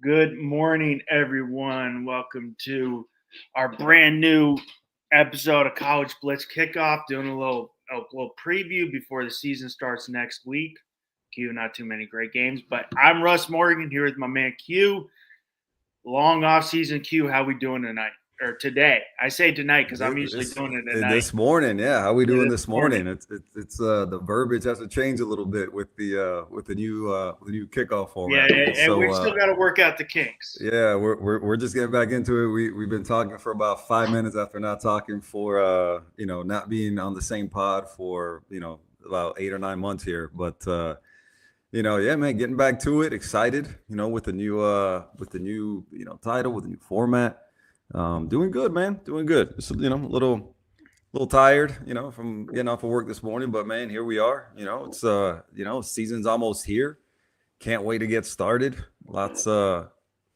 Good morning, everyone. Welcome to our brand new episode of College Blitz Kickoff. Doing a little preview before the season starts next week. Q, not too many great games, but I'm Russ Morgan here with my man Q. Long off season Q. How we doing tonight or today? I say tonight because I'm usually doing it at night. This morning, yeah. How we doing this Morning. morning? It's the verbiage has to change a little bit with the new kickoff Yeah, format. and we still got to work out the kinks. Yeah, we're just getting back into it. We've been talking for about 5 minutes after not talking for not being on the same pod for about 8 or 9 months here, but yeah, man, getting back to it, excited, with the new title, with the new format. Doing good, man. Doing good. Just a little tired, from getting off of work this morning, but man, here we are. It's season's almost here. Can't wait to get started. Lots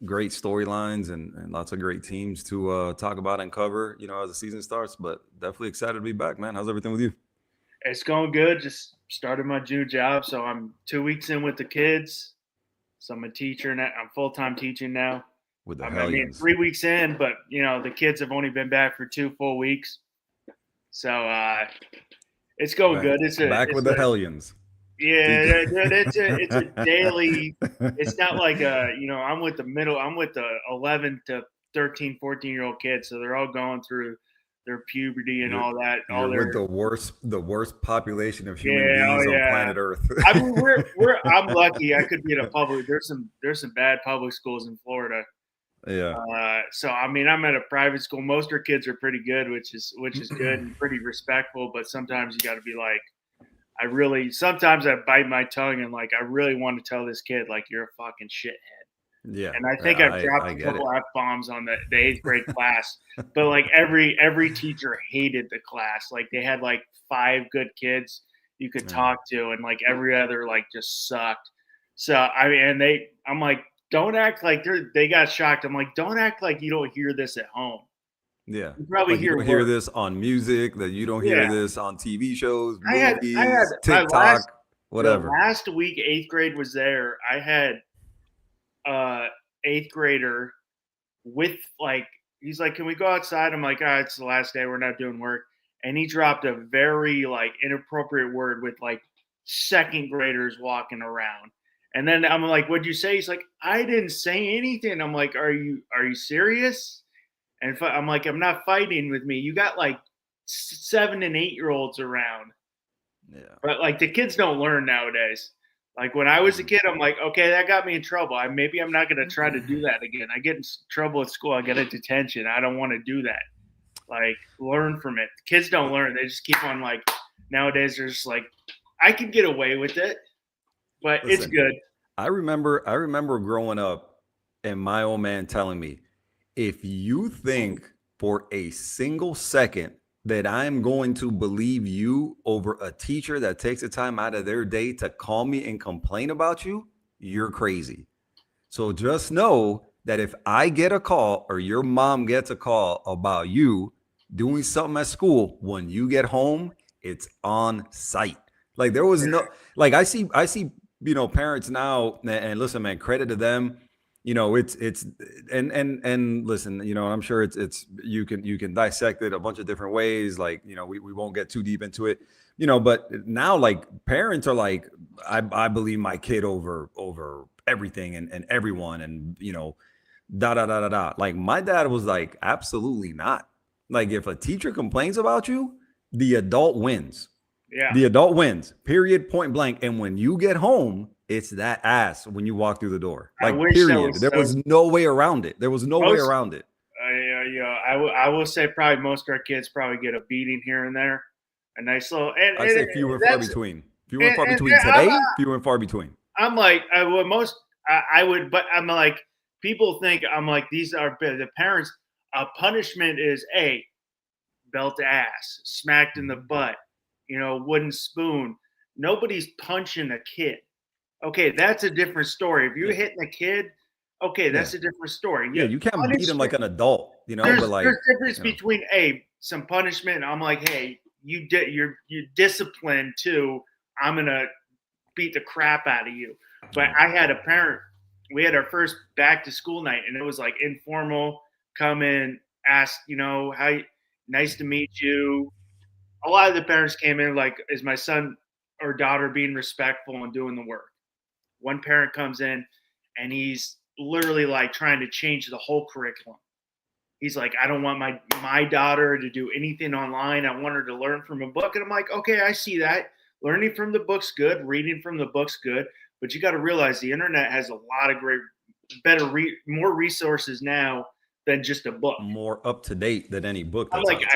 great storylines and lots of great teams to talk about and cover, as the season starts, but definitely excited to be back, man. How's everything with you? It's going good. Just started my new job, so I'm 2 weeks in with the kids. So I'm a teacher now. I'm full-time teaching now. With the I mean, Hellions. 3 weeks in, but the kids have only been back for 2 full weeks. So it's going good. Back with the Hellions. Yeah, it's a daily. It's not like I'm with the 11 to 13, 14-year-old kids, so they're all going through their puberty and all that. You're with the worst population of human Yeah, beings oh, on yeah. planet Earth. I mean, I'm lucky. I could be at a public. There's some bad public schools in Florida. Yeah. So I mean, I'm at a private school. Most of our kids are pretty good, which is good and pretty respectful. But sometimes you got to be like, sometimes I bite my tongue and like I really want to tell this kid like you're a fucking shithead. Yeah. And I think I've dropped a couple F-bombs on the 8th grade class. But like every teacher hated the class. Like they had like 5 good kids you could talk to, and like every other like just sucked. So I mean, I'm like, don't act like they got shocked. I'm like, don't act like you don't hear this at home. Yeah. You probably like you don't hear this on music, that you don't hear this on TV shows, movies, I had TikTok, whatever. Last week, 8th grade was there. I had 8th grader with like, he's like, can we go outside? I'm like, it's the last day. We're not doing work. And he dropped a very like inappropriate word with like 2nd graders walking around. And then I'm like, what'd you say? He's like, I didn't say anything. I'm like, are you serious? And I'm like, I'm not fighting with me. You got like 7 and 8-year-olds around. Yeah. But like the kids don't learn nowadays. Like when I was a kid, I'm like, okay, that got me in trouble. Maybe I'm not going to try to do that again. I get in trouble at school. I get a detention. I don't want to do that. Like learn from it. Kids don't learn. They just keep on like, nowadays they're just like, I can get away with it, but it's good. I remember growing up and my old man telling me, if you think for a single second that I'm going to believe you over a teacher that takes the time out of their day to call me and complain about you, you're crazy. So just know that if I get a call or your mom gets a call about you doing something at school, when you get home, it's on site. Like there was no, like I see, parents now, and listen, man, credit to them. It's and listen, I'm sure it's you can dissect it a bunch of different ways. Like, we won't get too deep into it, but now like parents are like, I believe my kid over everything and everyone, and da da da da da. Like my dad was like, absolutely not. Like if a teacher complains about you, the adult wins. Yeah. The adult wins, period, point blank. And when you get home, it's that ass when you walk through the door. Like, period. There was no way around it. There was no way around it. I will say probably most of our kids probably get a beating here and there. A nice little. I'd say few and far between. Few and far between today. Few and far between. I'm like, I would, but I'm like, people think I'm like, these are the parents. Punishment is belt ass, smacked in the butt. Wooden spoon. Nobody's punching a kid. Okay, that's a different story. If you're hitting a kid, okay, that's a different story. Yeah, you can't beat him like an adult, There's like there's difference between some punishment. I'm like, hey, you're disciplined too. I'm gonna beat the crap out of you. But I had a parent we had our first back to school night, and it was like informal. Come in, ask, how nice to meet you. A lot of the parents came in like, is my son or daughter being respectful and doing the work? One parent comes in and he's literally like trying to change the whole curriculum. He's like, I don't want my daughter to do anything online. I want her to learn from a book. And I'm like, okay, I see that. Learning from the book's good. Reading from the book's good. But you got to realize the internet has a lot of great, more resources now than just a book. More up to date than any book. I'm That's like,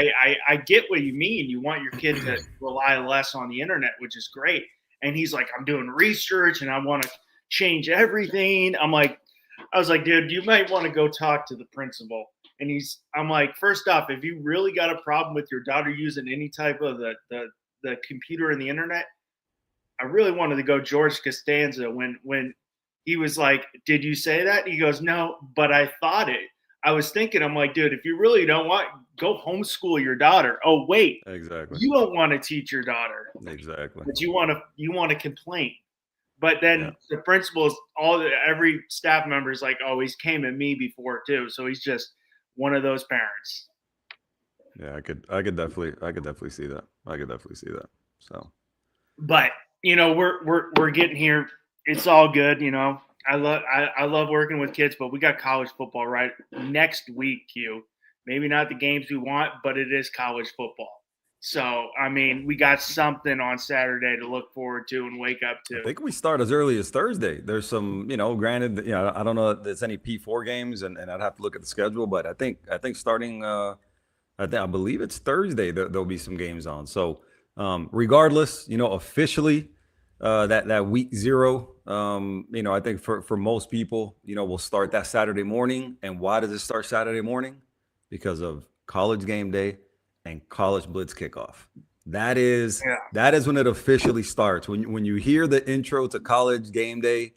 I get what you mean. You want your kid to rely less on the internet, which is great. And he's like, I'm doing research and I want to change everything. I was like, dude, you might want to go talk to the principal. And I'm like, first off, if you really got a problem with your daughter using any type of the computer and the internet, I really wanted to go George Costanza when he was like, did you say that? He goes, no, but I thought it. I was thinking, I'm like, dude, if you really don't want, go homeschool your daughter. Oh, wait, exactly. You don't want to teach your daughter. Exactly. But you want to complain. But then the principals, every staff member is like, oh, he's came at me before too. So he's just one of those parents. Yeah, I could definitely see that. I could definitely see that. So, but we're getting here. It's all good. I love working with kids, but we got college football right next week, Q. Maybe not the games we want, but it is college football. So, I mean, we got something on Saturday to look forward to and wake up to. I think we start as early as Thursday. There's some, granted, I don't know if there's any P4 games, and I'd have to look at the schedule, but I think starting, I believe it's Thursday there'll be some games on. So, regardless, officially, that week 0, I think for most people, we'll start that Saturday morning. And why does it start Saturday morning? Because of college game day and college blitz kickoff. That is when it officially starts. When you hear the intro to college game day,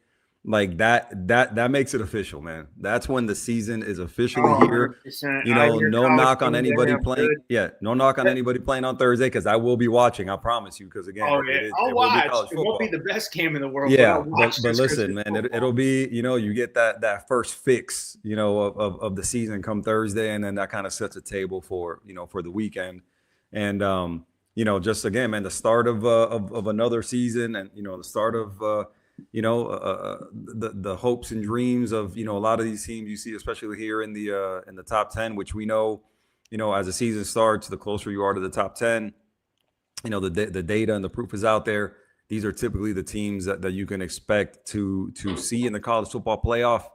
like that makes it official, man. That's when the season is officially here. No knock on anybody playing. Good. Yeah, no knock on anybody playing on Thursday, because I will be watching. I promise you. Because again, I'll watch. It won't be the best game in the world. Yeah, but listen, man, it'll be. You get that first fix, of the season come Thursday, and then that kind of sets a table for the weekend, and just again, man, the start of another season, and the start of the hopes and dreams of a lot of these teams you see, especially here in the top 10, which we know, as the season starts, the closer you are to the top 10, the data and the proof is out there. These are typically the teams that you can expect to see in the college football playoff,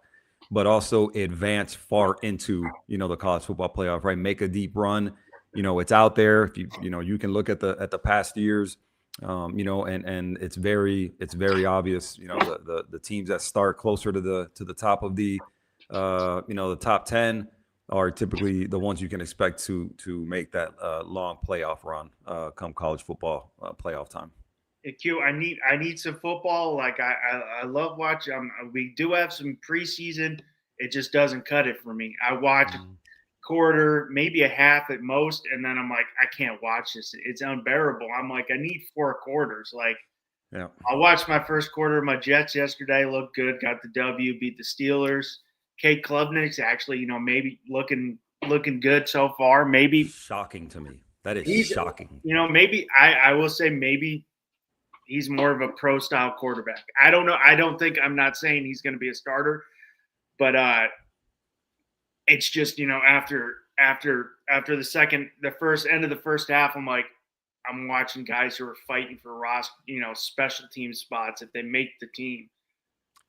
but also advance far into the college football playoff, right? Make a deep run. It's out there. If you can look at the past years. And it's very obvious. The teams that start closer to the top of the top 10 are typically the ones you can expect to make that long playoff run come college football playoff time. Hey, Q, I need some football. Like I love watching. We do have some preseason. It just doesn't cut it for me. I watch. Quarter, maybe a half at most, and then I'm like, I can't watch this. It's unbearable. I'm like, I need 4 quarters. Like, I watched my first quarter of my Jets yesterday. Looked good. Got the W. Beat the Steelers. Kate Klubnik's actually, maybe looking good so far. Maybe shocking to me. That is shocking. Maybe I will say maybe he's more of a pro style quarterback. I don't know. I'm not saying he's going to be a starter, but it's just, after the first end of the first half, I'm like, I'm watching guys who are fighting for special team spots if they make the team.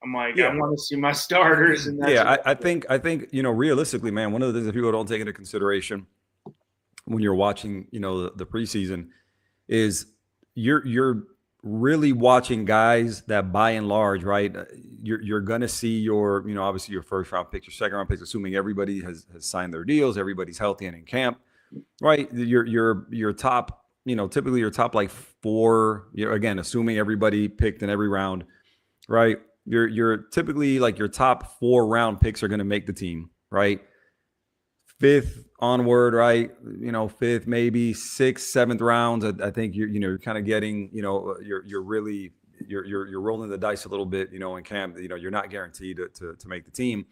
I'm like, I want to see my starters. And that's I think realistically, man, one of the things that people don't take into consideration when you're watching, the preseason is you're really watching guys that by and large, right, you're going to see your, obviously your first round picks, your second round picks, assuming everybody has signed their deals, everybody's healthy and in camp, right? Your top, typically your top like 4, again, assuming everybody picked in every round, right? You're typically like your top 4 round picks are going to make the team, right? 5th onward, right? 5th, maybe 6th, 7th rounds. I think you're kind of getting, you're really you're rolling the dice a little bit, in camp. You're not guaranteed to make the team,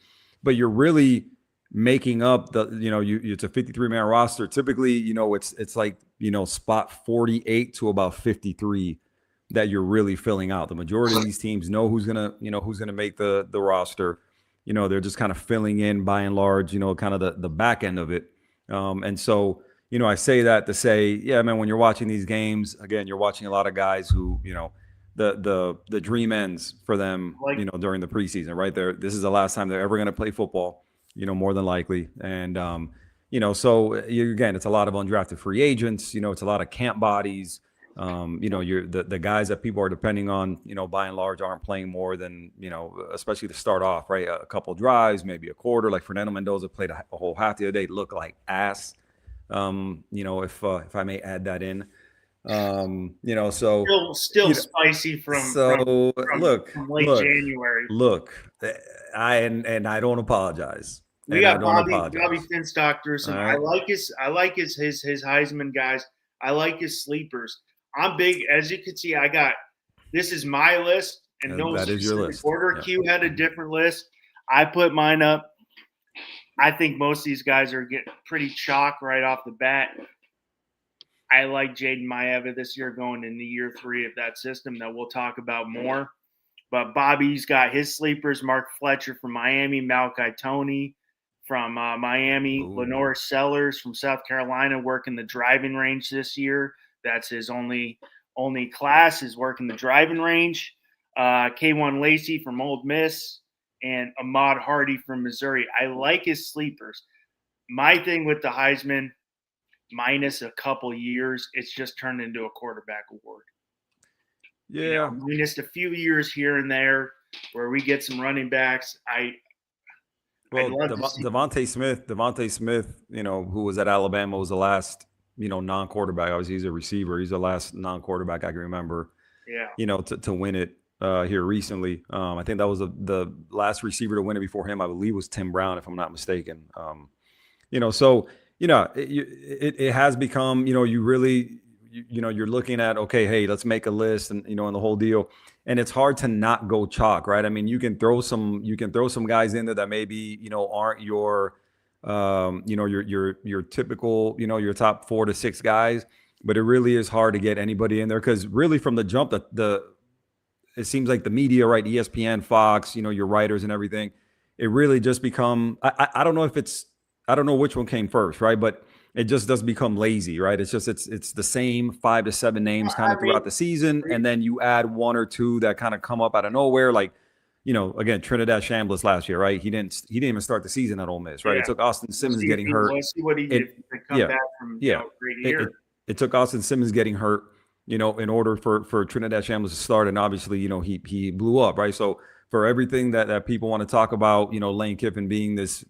but you're really making up it's a 53-man roster. Typically, it's like, spot 48 to about 53 that you're really filling out. The majority of these teams know who's gonna make the roster. They're just kind of filling in by and large, kind of the back end of it. And so, I say that to say, yeah, man, when you're watching these games, again, you're watching a lot of guys who, the dream ends for them, during the preseason, right there. This is the last time they're ever going to play football, more than likely. And, again, it's a lot of undrafted free agents, it's a lot of camp bodies. You're the guys that people are depending on, by and large aren't playing more than, especially to start off, right? A couple drives, maybe a quarter. Like Fernando Mendoza played a whole half the other day, looked like ass. If I may add that in, so still spicy from late January. Look, I don't apologize. We got Bobby Finstock. I like his Heisman guys. I like his sleepers. I'm big, as you can see. This is my list, and no that is your list. Order Q had a different list. I put mine up. I think most of these guys are getting pretty chalk right off the bat. I like Jaden Maeva this year going into year 3 of that system that we'll talk about more. But Bobby's got his sleepers: Mark Fletcher from Miami, Malachi Toney from Miami, Lenore Sellers from South Carolina, working the driving range this year. That's his only class, is working the driving range. K1 Lacey from Ole Miss, and Ahmad Hardy from Missouri. I like his sleepers. My thing with the Heisman, minus a couple years, it's just turned into a quarterback award. Yeah. Minus a few years here and there where we get some running backs. Devontae Smith, who was at Alabama, was the last, non-quarterback. Obviously, he's a receiver. He's the last non-quarterback I can remember, to win it here recently. I think that was the last receiver to win it before him, I believe, was Tim Brown, if I'm not mistaken. It has become, you really, you're looking at, okay, hey, let's make a list, and, and the whole deal. And it's hard to not go chalk, right? I mean, you can throw some guys in there that maybe, aren't your typical, your top 4 to 6 guys, but it really is hard to get anybody in there, because really from the jump, it seems like the media, right? ESPN, Fox, your writers and everything, it really just become, I don't know which one came first, right? But it just does become lazy, right? It's just, it's the same 5 to 7 names kind of throughout the season. And then you add 1 or 2 that kind of come up out of nowhere. Like, again, Trinidad Chambliss last year, right? He didn't even start the season at Ole Miss, right? Yeah. It took Austin Simmons getting hurt. Let's see what he did to come back from great year. It took Austin Simmons getting hurt, in order for Trinidad Chambliss to start. And obviously, he blew up, right? So for everything that people want to talk about, Lane Kiffin being this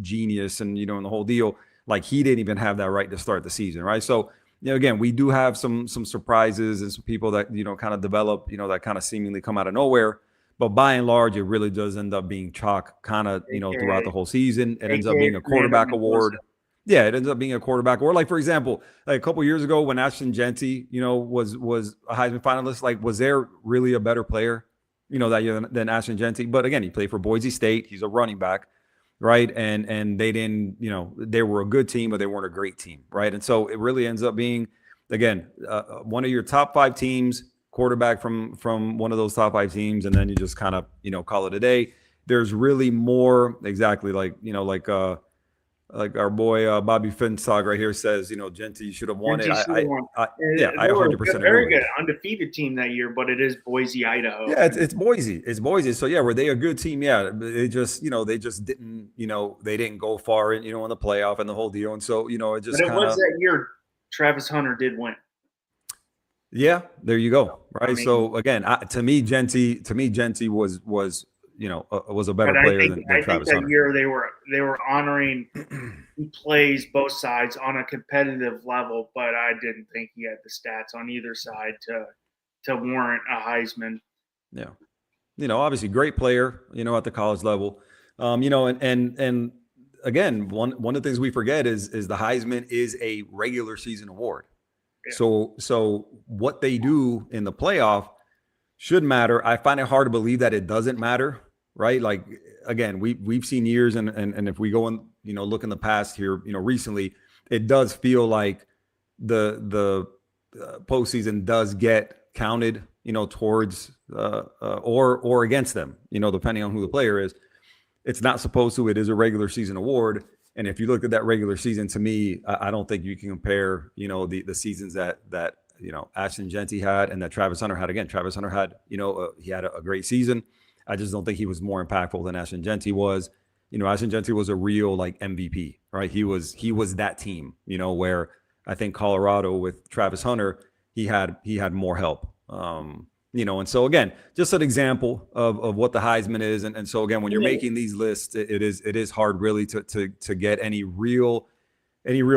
genius and, and the whole deal, like, he didn't even have that right to start the season, right? So, again, we do have some surprises and some people that, kind of develop, that kind of seemingly come out of nowhere. But by and large, it really does end up being chalk kind of, throughout the whole season. It ends up being a quarterback award. Yeah, it ends up being a quarterback award. Like, for example, like a couple of years ago when Ashton Genty, was a Heisman finalist, like, was there really a better player, that year than Ashton Genty? But again, he played for Boise State. He's a running back, right? And they didn't, they were a good team, but they weren't a great team, right? And so it really ends up being, again, one of your top 5 teams, quarterback from one of those top 5 teams, and then you just kind of, call it a day. There's really more, exactly like our boy Bobby Finstock right here says, Genty should have won it. I 100% agree. Very good undefeated team that year, but it is Boise, Idaho. Yeah, it's Boise. It's Boise. So yeah, were they a good team? Yeah, they just didn't, they didn't go far in, in the playoff and the whole deal. And so, it just kind of. Was that year Travis Hunter did win. Yeah, there you go. Right. I mean, so again, to me, Genty was a better player than Travis Hunter. I think that year they were honoring he plays both sides on a competitive level, but I didn't think he had the stats on either side to warrant a Heisman. Yeah. Obviously great player, at the college level. And again, one of the things we forget is the Heisman is a regular season award. Yeah. So what they do in the playoff should matter. I find it hard to believe that it doesn't matter, right? Like, again, we've seen years, and if we go and look in the past here, recently, it does feel like the postseason does get counted, towards or against them, depending on who the player is. It's not supposed to. It is a regular season award. And if you look at that regular season, to me, I don't think you can compare, the seasons that Ashton Jeanty had and that Travis Hunter had. Again, Travis Hunter had, he had a great season. I just don't think he was more impactful than Ashton Jeanty was. Ashton Jeanty was a real MVP, right? He was that team, where I think Colorado with Travis Hunter, he had more help. And so again, just an example of what the Heisman is. And so again, when you're making these lists, it is hard really to get any real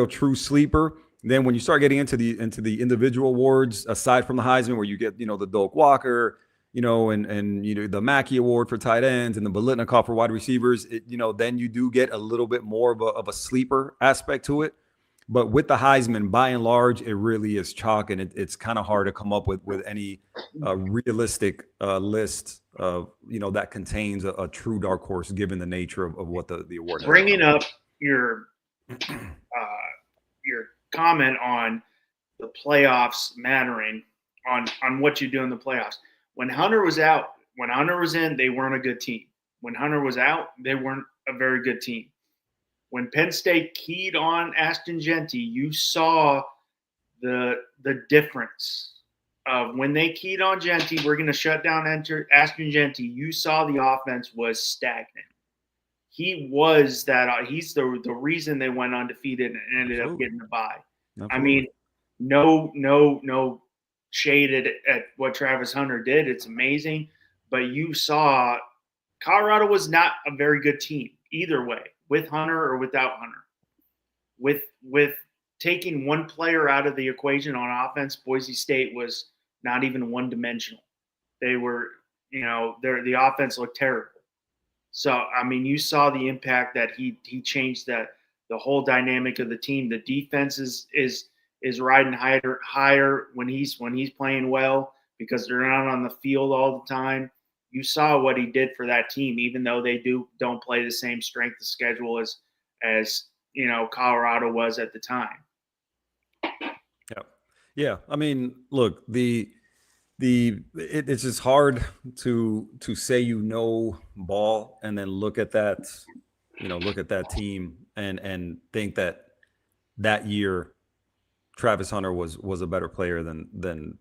true sleeper. Then when you start getting into the individual awards, aside from the Heisman, where you get, the Doak Walker, and the Mackey Award for tight ends and the Biletnikoff for wide receivers, then you do get a little bit more of a sleeper aspect to it. But with the Heisman, by and large, it really is chalk, and it's kind of hard to come up with any realistic list of that contains a true dark horse, given the nature of what the award is. Bringing up your comment on the playoffs mattering on what you do in the playoffs. When Hunter was out, when Hunter was in, they weren't a good team. When Hunter was out, they weren't a very good team. When Penn State keyed on Ashton Jeanty, you saw the difference of when they keyed on Jeanty, we're going to shut down Ashton Jeanty. You saw the offense was stagnant. He was that. He's the reason they went undefeated and ended up getting a bye. Absolutely. I mean, no shade at what Travis Hunter did. It's amazing, but you saw Colorado was not a very good team either way, with Hunter or without Hunter. With taking one player out of the equation on offense, Boise State was not even one-dimensional. They were, the offense looked terrible. So, I mean, you saw the impact that he changed the whole dynamic of the team. The defense is riding higher when he's playing well, because they're not on the field all the time. You saw what he did for that team, even though they don't play the same strength of schedule as Colorado was at the time. Yeah. I mean, look, it's just hard to say ball and then look at that team and think that year Travis Hunter was a better player than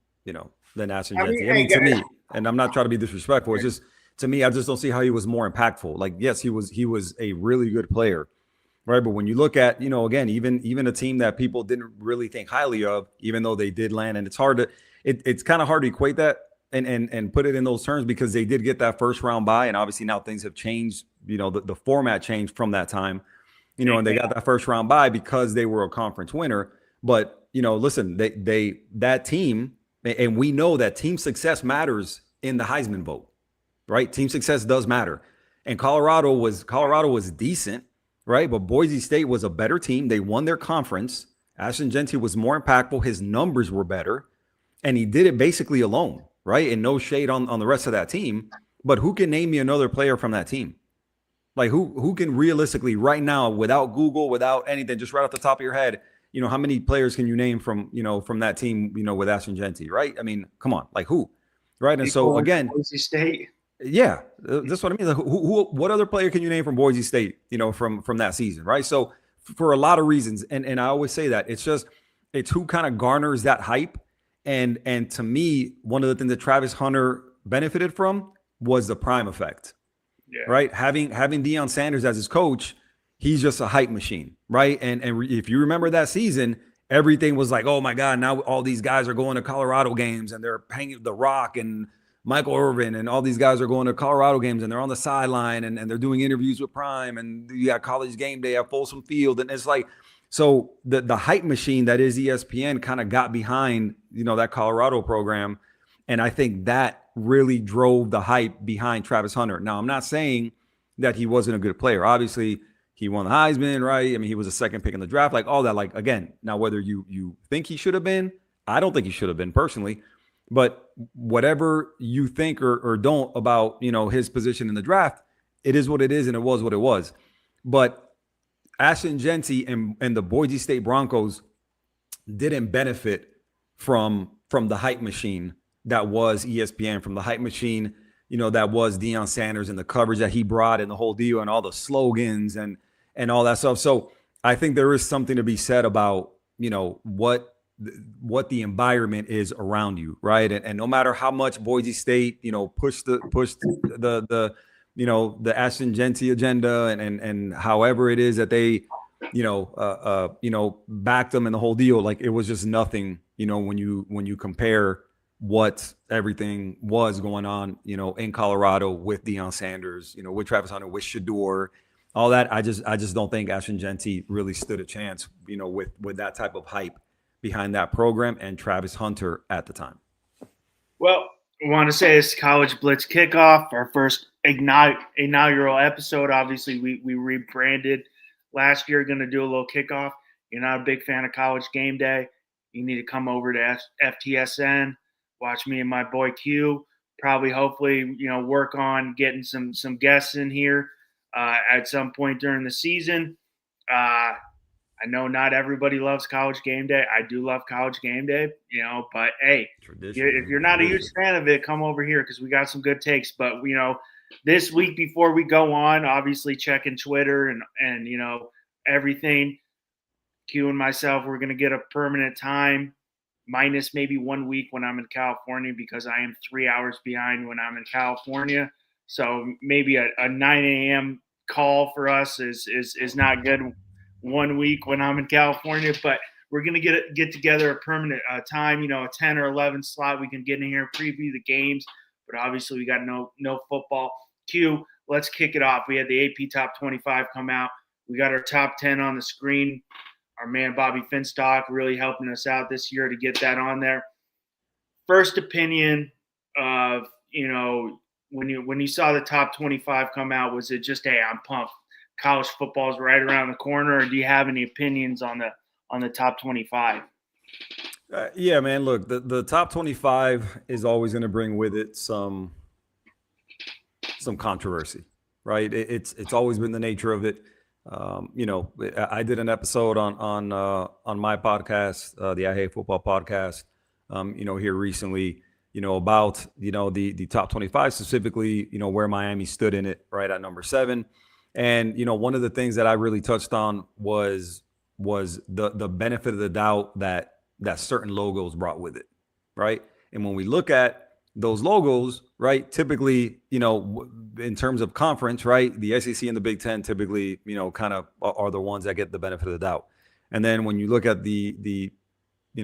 Ashton Jeanty. I mean, to me, and I'm not trying to be disrespectful, it's just, to me, I just don't see how he was more impactful. Like, yes, he was a really good player, right? But when you look at, again, even a team that people didn't really think highly of, even though they did land, and it's hard to, it's kind of hard to equate that and put it in those terms, because they did get that first round bye, and obviously now things have changed. The format changed from that time, and they got that first round bye because they were a conference winner. But listen, that team, and we know that team success matters in the Heisman vote, right? Team success does matter, and Colorado was decent, right? But Boise State was a better team. They won their conference. Ashton Jeanty was more impactful. His numbers were better, and he did it basically alone, right? And no shade on the rest of that team. But who can name me another player from that team? Like, who can realistically right now, without Google, without anything, just right off the top of your head, how many players can you name from that team, with Ashton Jeanty, right? I mean, come on, like who, right? And so again, Boise State. Yeah, that's what I mean. Like, what other player can you name from Boise State, from that season, right? So for a lot of reasons, and I always say that it's who kind of garners that hype. And to me, one of the things that Travis Hunter benefited from was the prime effect, right? Having Deion Sanders as his coach, he's just a hype machine, right? And if you remember that season, everything was like, oh my God, now all these guys are going to Colorado games and they're hanging The Rock and Michael Irvin and all these guys are going to Colorado games and they're on the sideline and they're doing interviews with Prime, and you got College Game Day at Folsom Field. And it's like, so the hype machine that is ESPN kind of got behind, that Colorado program. And I think that really drove the hype behind Travis Hunter. Now, I'm not saying that he wasn't a good player. Obviously, he won the Heisman, right? I mean, he was a second pick in the draft, like all that. Like, again, now whether you think he should have been, I don't think he should have been personally. But whatever you think or don't about, his position in the draft, it is what it is, and it was what it was. But Ashton Genty and the Boise State Broncos didn't benefit from the hype machine that was ESPN, from the hype machine, that was Deion Sanders and the coverage that he brought and the whole deal and all the slogans and all that stuff. So I think there is something to be said about, what the environment is around you, right? And no matter how much Boise State, pushed the Ashton Genty agenda and however it is that they, backed them in the whole deal, like it was just nothing, when you compare what everything was going on, in Colorado with Deion Sanders, with Travis Hunter, with Shador, all that. I just don't think Ashton Genty really stood a chance, with that type of hype behind that program and Travis Hunter at the time. Well, I want to say it's College Blitz Kickoff, our first inaugural episode. Obviously, we rebranded last year, going to do a little kickoff. You're not a big fan of College Game Day, you need to come over to FTSN, watch me and my boy Q, hopefully, work on getting some guests in here at some point during the season. I know not everybody loves College Game Day. I do love College Game Day, but hey, if you're not a huge fan of it, come over here because we got some good takes. But, this week before we go on, obviously checking Twitter and everything, Q and myself, we're going to get a permanent time minus maybe 1 week when I'm in California, because I am 3 hours behind when I'm in California. So maybe a 9 a.m. call for us is not good 1 week when I'm in California, but we're going to get together a permanent time, a 10 or 11 slot. We can get in here, preview the games, but obviously we got no football. Q, let's kick it off. We had the AP Top 25 come out. We got our top 10 on the screen. Our man Bobby Finstock really helping us out this year to get that on there. First opinion of, when you saw the top 25 come out, was it just, hey, I'm pumped, college football is right around the corner, or do you have any opinions on the top 25? Yeah, man, look, the top 25 is always going to bring with it some controversy, right? It's always been the nature of it. I did an episode on my podcast, the I Hate Football podcast, here recently, about, the top 25, specifically, where Miami stood in it, right at number 7. And, one of the things that I really touched on was the benefit of the doubt that certain logos brought with it, right? And when we look at those logos, right, typically, in terms of conference, right, the SEC and the Big Ten typically, kind of are the ones that get the benefit of the doubt. And then when you look at the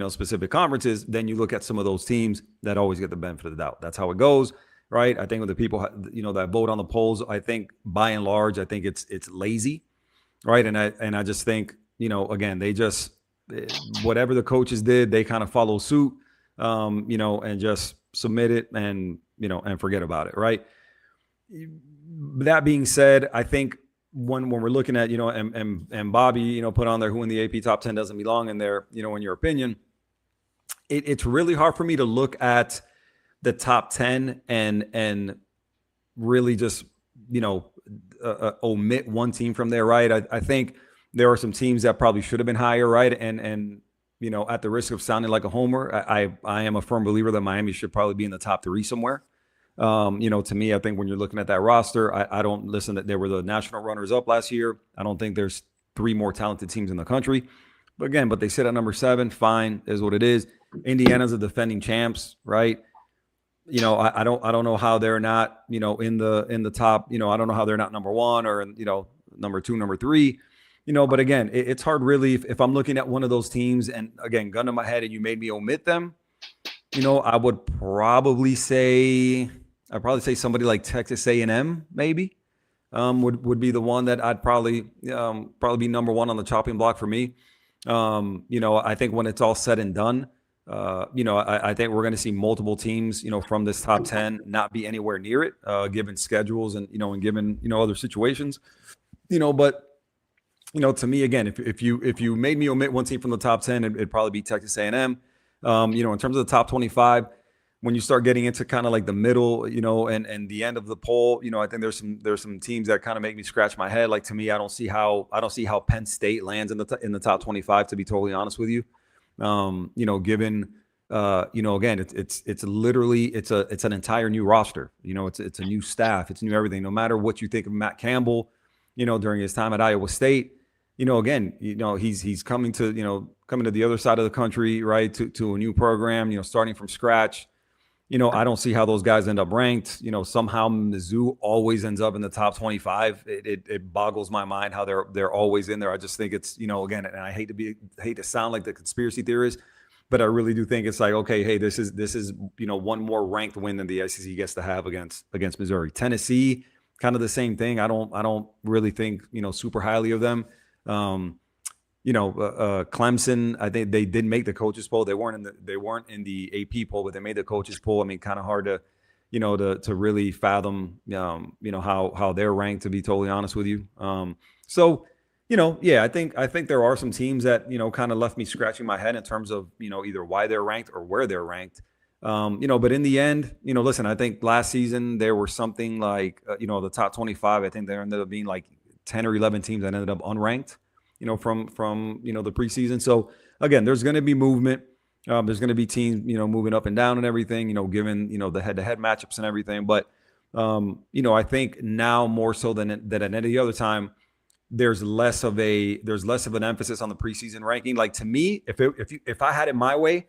specific conferences, then you look at some of those teams that always get the benefit of the doubt. That's how it goes, right? I think with the people, that vote on the polls, I think by and large, I think it's lazy, right? And I just think, again, they just, whatever the coaches did, they kind of follow suit, and just submit it and forget about it, right? That being said, I think when we're looking at, and Bobby, put on there who in the AP top 10 doesn't belong in there, in your opinion, it's really hard for me to look at the top 10 and really just, omit one team from there, right? I think there are some teams that probably should have been higher, right? And at the risk of sounding like a homer, I am a firm believer that Miami should probably be in the top 3 somewhere. To me, I think when you're looking at that roster, I don't listen that they were the national runners up last year. I don't think there's 3 more talented teams in the country. But they sit at number 7. Fine, is what it is. Indiana's the defending champs, right? I don't know how they're not, in the top, I don't know how they're not number 1 or, number 2, number 3. But again, it's hard really if I'm looking at one of those teams and, again, gun to my head and you made me omit them, I would probably say somebody like Texas A&M maybe would be the one that I'd probably be number 1 on the chopping block for me. I think when it's all said and done, I think we're going to see multiple teams, from this top 10 not be anywhere near it, given schedules and, and given, other situations, but to me, again, if you made me omit one team from the top 10, it'd probably be Texas A&M. In terms of the top 25, when you start getting into kind of like the middle, and the end of the poll, I think there's some teams that kind of make me scratch my head. Like, to me, I don't see how Penn State lands in the top 25, to be totally honest with you. Given again, it's literally it's an entire new roster. It's a new staff, it's new everything. No matter what you think of Matt Campbell, during his time at Iowa State, again, he's coming to the other side of the country, right, to a new program, starting from scratch. I don't see how those guys end up ranked. Somehow Mizzou always ends up in the top 25. It boggles my mind how they're always in there. I just think it's, again, and I hate to sound like the conspiracy theorist, but I really do think it's like, okay, hey, this is one more ranked win than the SEC gets to have against Missouri. Tennessee, kind of the same thing. I don't really think super highly of them. Clemson, I think they did make the coaches poll. They weren't in the AP poll, but they made the coaches poll. I mean, kind of hard to, to really fathom, how they're ranked, to be totally honest with you. Yeah, I think there are some teams that, kind of left me scratching my head in terms of, either why they're ranked or where they're ranked. But in the end, listen, I think last season there were something like, the top 25, I think there ended up being like 10 or 11 teams that ended up unranked, from the preseason. So again, there's going to be movement. There's going to be teams, moving up and down and everything, given, the head-to-head matchups and everything. But, I think now more so than at any other time, there's less of an emphasis on the preseason ranking. Like, to me, if I had it my way,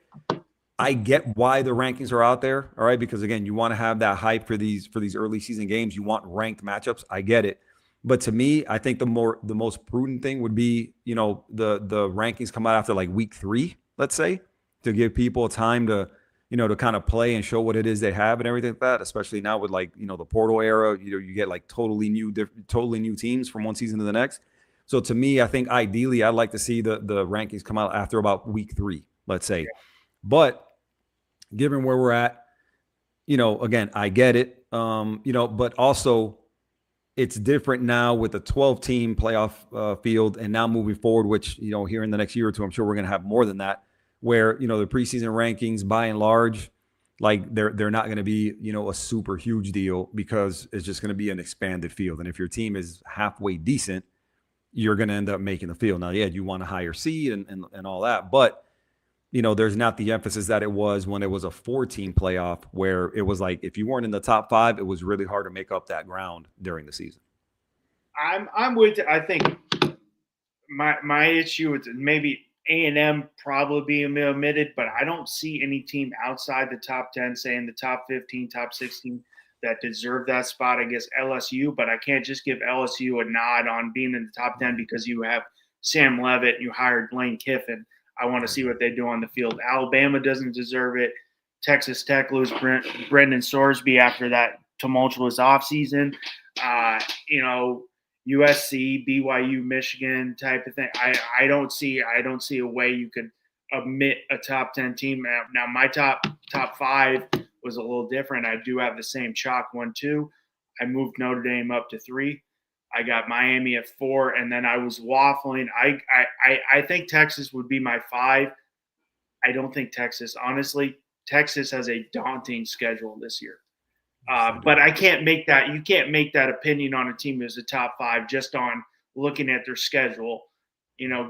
I get why the rankings are out there. All right. Because again, you want to have that hype for these early season games. You want ranked matchups. I get it. But to me, I think the most prudent thing would be, the rankings come out after like week 3, let's say, to give people time to, to kind of play and show what it is they have and everything like that, especially now with like, the portal era, you get like totally new teams from one season to the next. So to me, I think ideally I'd like to see the rankings come out after about week 3, let's say. But given where we're at, again, I get it, but also it's different now with the 12-team playoff field, and now moving forward, which, here in the next year or two, I'm sure we're going to have more than that, where, the preseason rankings, by and large, like they're not going to be, a super huge deal, because it's just going to be an expanded field. And if your team is halfway decent, you're going to end up making the field. Now, yeah, you want a higher seed and all that, but there's not the emphasis that it was when it was a 4-team playoff, where it was like, if you weren't in the top 5, it was really hard to make up that ground during the season. I'm with you. I think my issue is maybe A&M probably being omitted, but I don't see any team outside the top 10, say in the top 15, top 16, that deserve that spot. I guess LSU, but I can't just give LSU a nod on being in the top 10 because you have Sam Leavitt, you hired Lane Kiffin. I want to see what they do on the field. Alabama doesn't deserve it. Texas Tech lose Brendan Sorsby after that tumultuous offseason. USC, BYU, Michigan type of thing. I don't see a way you could omit a top 10 team. Now my top 5 was a little different. I do have the same chalk 1, 2. I moved Notre Dame up to 3. I got Miami at 4, and then I was waffling. I think Texas would be my 5. I don't think Texas has a daunting schedule this year. But I can't make that. You can't make that opinion on a team as a top 5 just on looking at their schedule,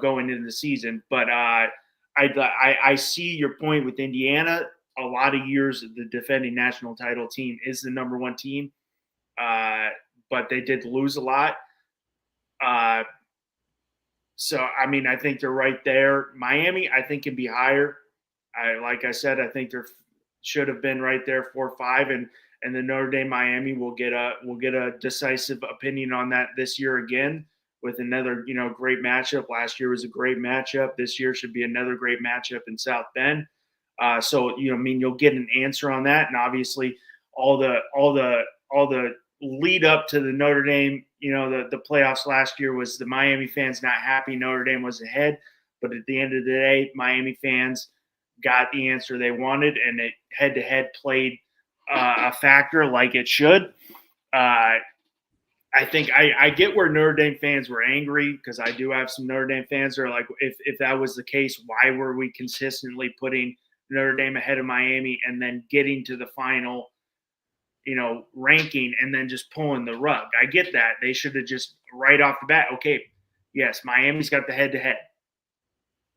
going into the season. But I see your point with Indiana. A lot of years, the defending national title team is the number 1 team. But they did lose a lot. So, I mean, I think they're right there. Miami, I think, can be higher. Like I said, I think they should have been right there 4, 5, and the Notre Dame Miami will get a decisive opinion on that this year again with another, great matchup. Last year was a great matchup. This year should be another great matchup in South Bend. So, you'll get an answer on that. And obviously all the lead up to the Notre Dame, the playoffs last year was the Miami fans not happy Notre Dame was ahead. But at the end of the day, Miami fans got the answer they wanted, and it head-to-head played a factor like it should. I think I get where Notre Dame fans were angry, because I do have some Notre Dame fans that are like, if that was the case, why were we consistently putting Notre Dame ahead of Miami and then getting to the final, ranking and then just pulling the rug. I get that. They should have just right off the bat, okay, yes, Miami's got the head-to-head.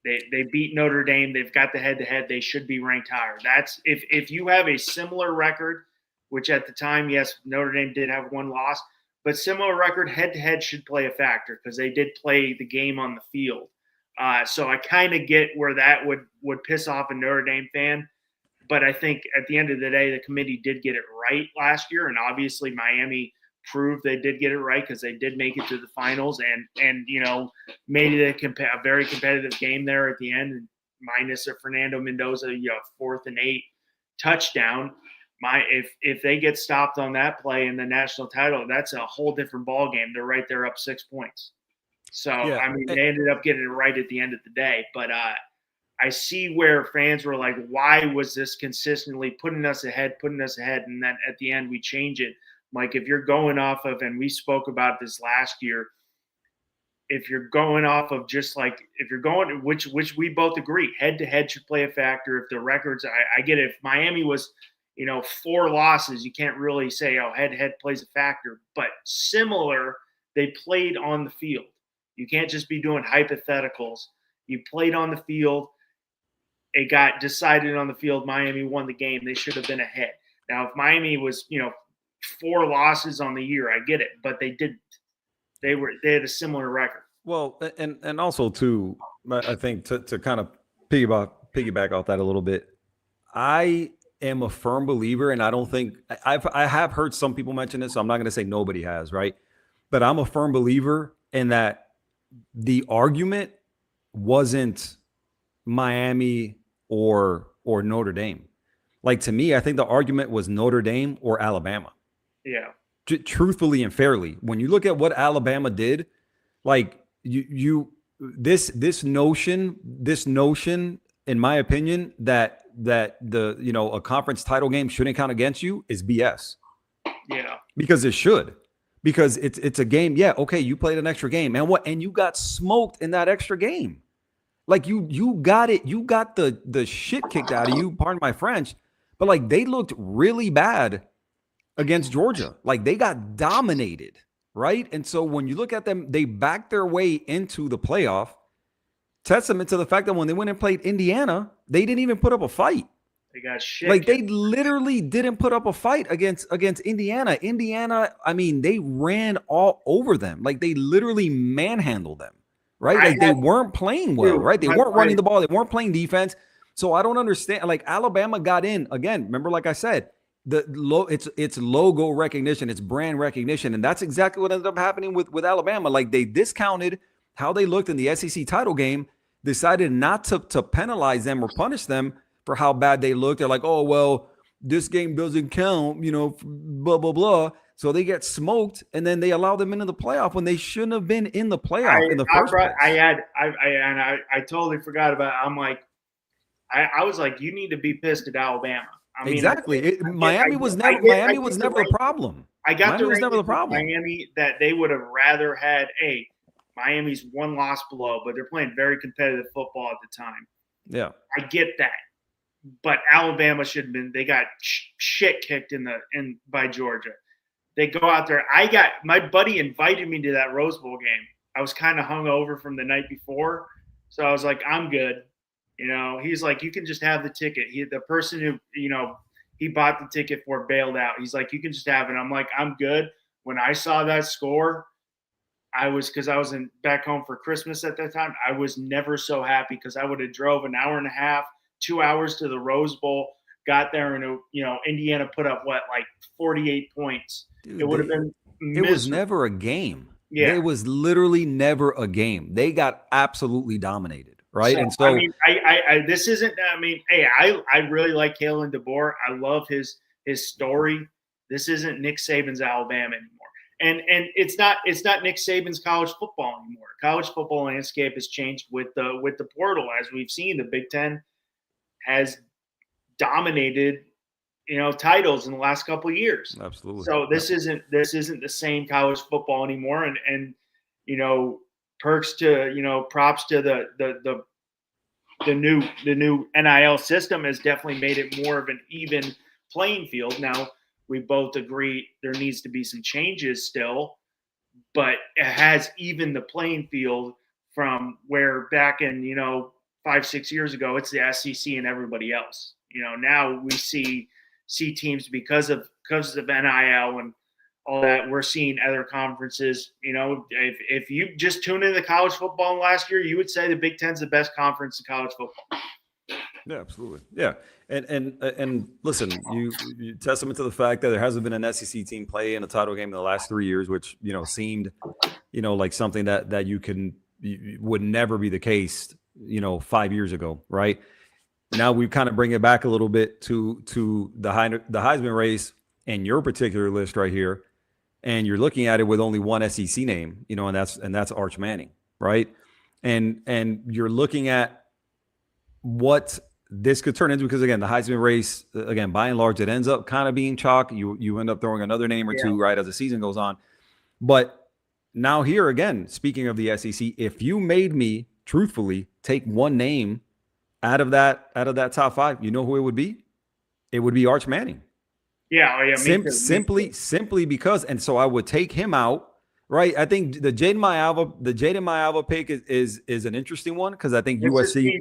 They beat Notre Dame. They've got the head-to-head. They should be ranked higher. That's if you have a similar record, which at the time, yes, Notre Dame did have one loss, but similar record, head-to-head should play a factor because they did play the game on the field. So I kind of get where that would piss off a Notre Dame fan. But I think at the end of the day, the committee did get it right last year. And obviously Miami proved they did get it right because they did make it to the finals and made it a very competitive game there at the end, and minus a Fernando Mendoza 4th and 8 touchdown. If they get stopped on that play in the national title, that's a whole different ball game. They're right there up 6 points. So they ended up getting it right at the end of the day. But I see where fans were like, why was this consistently putting us ahead? And then at the end, we change it. Like, if you're going off of, and we spoke about this last year, if you're going off of just like, if you're going, which we both agree, head-to-head should play a factor. If the records, I get it. If Miami was, 4 losses, you can't really say, oh, head-to-head plays a factor. But similar, they played on the field. You can't just be doing hypotheticals. You played on the field. It got decided on the field. Miami won the game. They should have been ahead. Now, if Miami was, 4 losses on the year, I get it, but they didn't. They had a similar record. Well, and also too, I think to kind of piggyback off that a little bit, I am a firm believer, and I don't think I have heard some people mention this, so I'm not going to say nobody has, right? But I'm a firm believer in that the argument wasn't Miami or Notre Dame. Like, to me, I think the argument was Notre Dame or Alabama. Yeah. Truthfully and fairly, when you look at what Alabama did, like this notion, in my opinion, that the a conference title game shouldn't count against you is BS. Yeah. Because it should. Because it's a game. Yeah, okay, you played an extra game, man. And you got smoked in that extra game. Like, you got it. You got the shit kicked out of you, pardon my French. But like, they looked really bad against Georgia. Like, they got dominated, right? And so when you look at them, they backed their way into the playoff. Testament to the fact that when they went and played Indiana, they didn't even put up a fight. They got shit. Like, they literally didn't put up a fight against Indiana. Indiana, I mean, they ran all over them. Like, they literally manhandled them, right? Like, they weren't playing well, right? They weren't running the ball. They weren't playing defense. So I don't understand. Like, Alabama got in again. Remember, like I said, it's logo recognition, it's brand recognition, and that's exactly what ended up happening with Alabama. Like, they discounted how they looked in the SEC title game, decided not to penalize them or punish them for how bad they looked. They're like, oh, well, this game doesn't count, blah blah blah. So they get smoked, and then they allow them into the playoff when they shouldn't have been in the playoff in the first place. I totally forgot about it. I'm like, I was like, you need to be pissed at Alabama. I mean, exactly. Miami was never the problem. Miami was never the problem. Miami, that they would have rather had Miami's 1 loss below, but they're playing very competitive football at the time. Yeah, I get that, but Alabama should have been. They got shit kicked by Georgia. They go out there. My buddy invited me to that Rose Bowl game. I was kind of hungover from the night before, so I was like, I'm good. He's like, you can just have the ticket. The person who, he bought the ticket for bailed out. He's like, you can just have it. I'm like, I'm good. When I saw that score, because I was back home for Christmas at that time, I was never so happy because I would have drove an hour and a half, 2 hours to the Rose Bowl, got there, and Indiana put up 48 points. Dude, it would have been miserable. It was never a game. Yeah. It was literally never a game. They got absolutely dominated. Right. So, I mean, this isn't, I really like Kalen DeBoer. I love his story. This isn't Nick Saban's Alabama anymore. And it's not Nick Saban's college football anymore. College football landscape has changed with the portal. As we've seen, the Big Ten has dominated, titles in the last couple of years. Absolutely. So this isn't the same college football anymore. And props to the new NIL system has definitely made it more of an even playing field. Now, we both agree there needs to be some changes still, but it has even the playing field from where back in 5-6 years ago it's the SEC and everybody else. Now we see teams because of NIL and all that. We're seeing other conferences. If you just tune into college football last year, you would say the Big Ten's the best conference in college football. Yeah, absolutely. Yeah. And listen, you testament to the fact that there hasn't been an SEC team play in a title game in the last 3 years, which, seemed, like something that would never be the case, 5 years ago. Right. Now we kind of bring it back a little bit to the Heisman race and your particular list right here. And you're looking at it with only one SEC name, and that's Arch Manning. Right. And you're looking at what this could turn into, because again, the Heisman race, again, by and large, it ends up kind of being chalk. You end up throwing another name or two right as the season goes on. But now here again, speaking of the SEC, if you made me truthfully take one name out of that top five, you know who it would be? It would be Arch Manning. Yeah. Simply because, and so I would take him out. Right, I think the Jaden Mayava pick is an interesting one, because I think USC.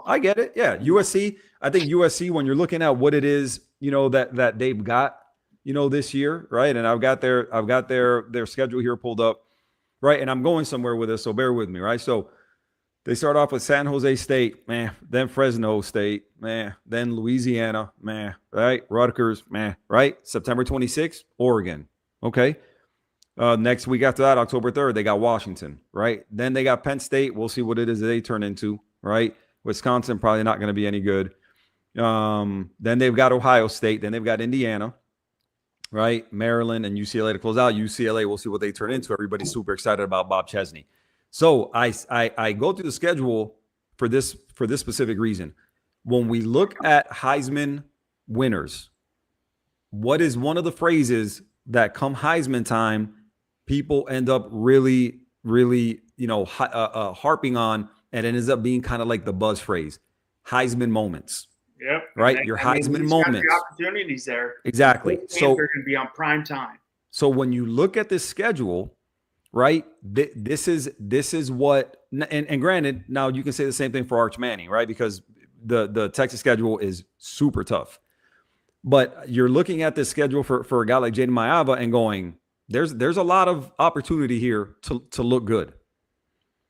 I get it. Yeah, USC. I think USC, when you're looking at what it is, that they've got, this year, right? And I've got their schedule here pulled up, right? And I'm going somewhere with this, so bear with me, right? So they start off with San Jose State, man. Then Fresno State, man. Then Louisiana, man. Right, Rutgers, man. Right, September 26th, Oregon. Okay. Next week after that, October 3rd, they got Washington, right? Then they got Penn State. We'll see what it is that they turn into, right? Wisconsin, probably not going to be any good. Then they've got Ohio State. Then they've got Indiana, right? Maryland and UCLA to close out. UCLA, we'll see what they turn into. Everybody's super excited about Bob Chesney. So I go through the schedule for this specific reason. When we look at Heisman winners, what is one of the phrases that come Heisman time, people end up really, really, harping on, and it ends up being kind of like the buzz phrase, Heisman moments. Yep. Right. Your Heisman moments. The opportunities there. Exactly. So they're going to be on prime time. So when you look at this schedule, right, this is what, and granted, now you can say the same thing for Arch Manning, right? Because the Texas schedule is super tough. But you're looking at this schedule for a guy like Jaden Mayava and going, there's a lot of opportunity here to look good,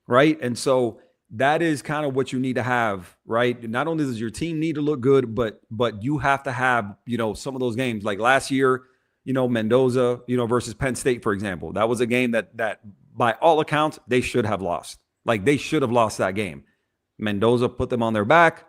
right? And so that is kind of what you need to have, right? Not only does your team need to look good, but you have to have, some of those games like last year, Mendoza, versus Penn State, for example. That was a game that by all accounts, they should have lost. Like, they should have lost that game. Mendoza put them on their back.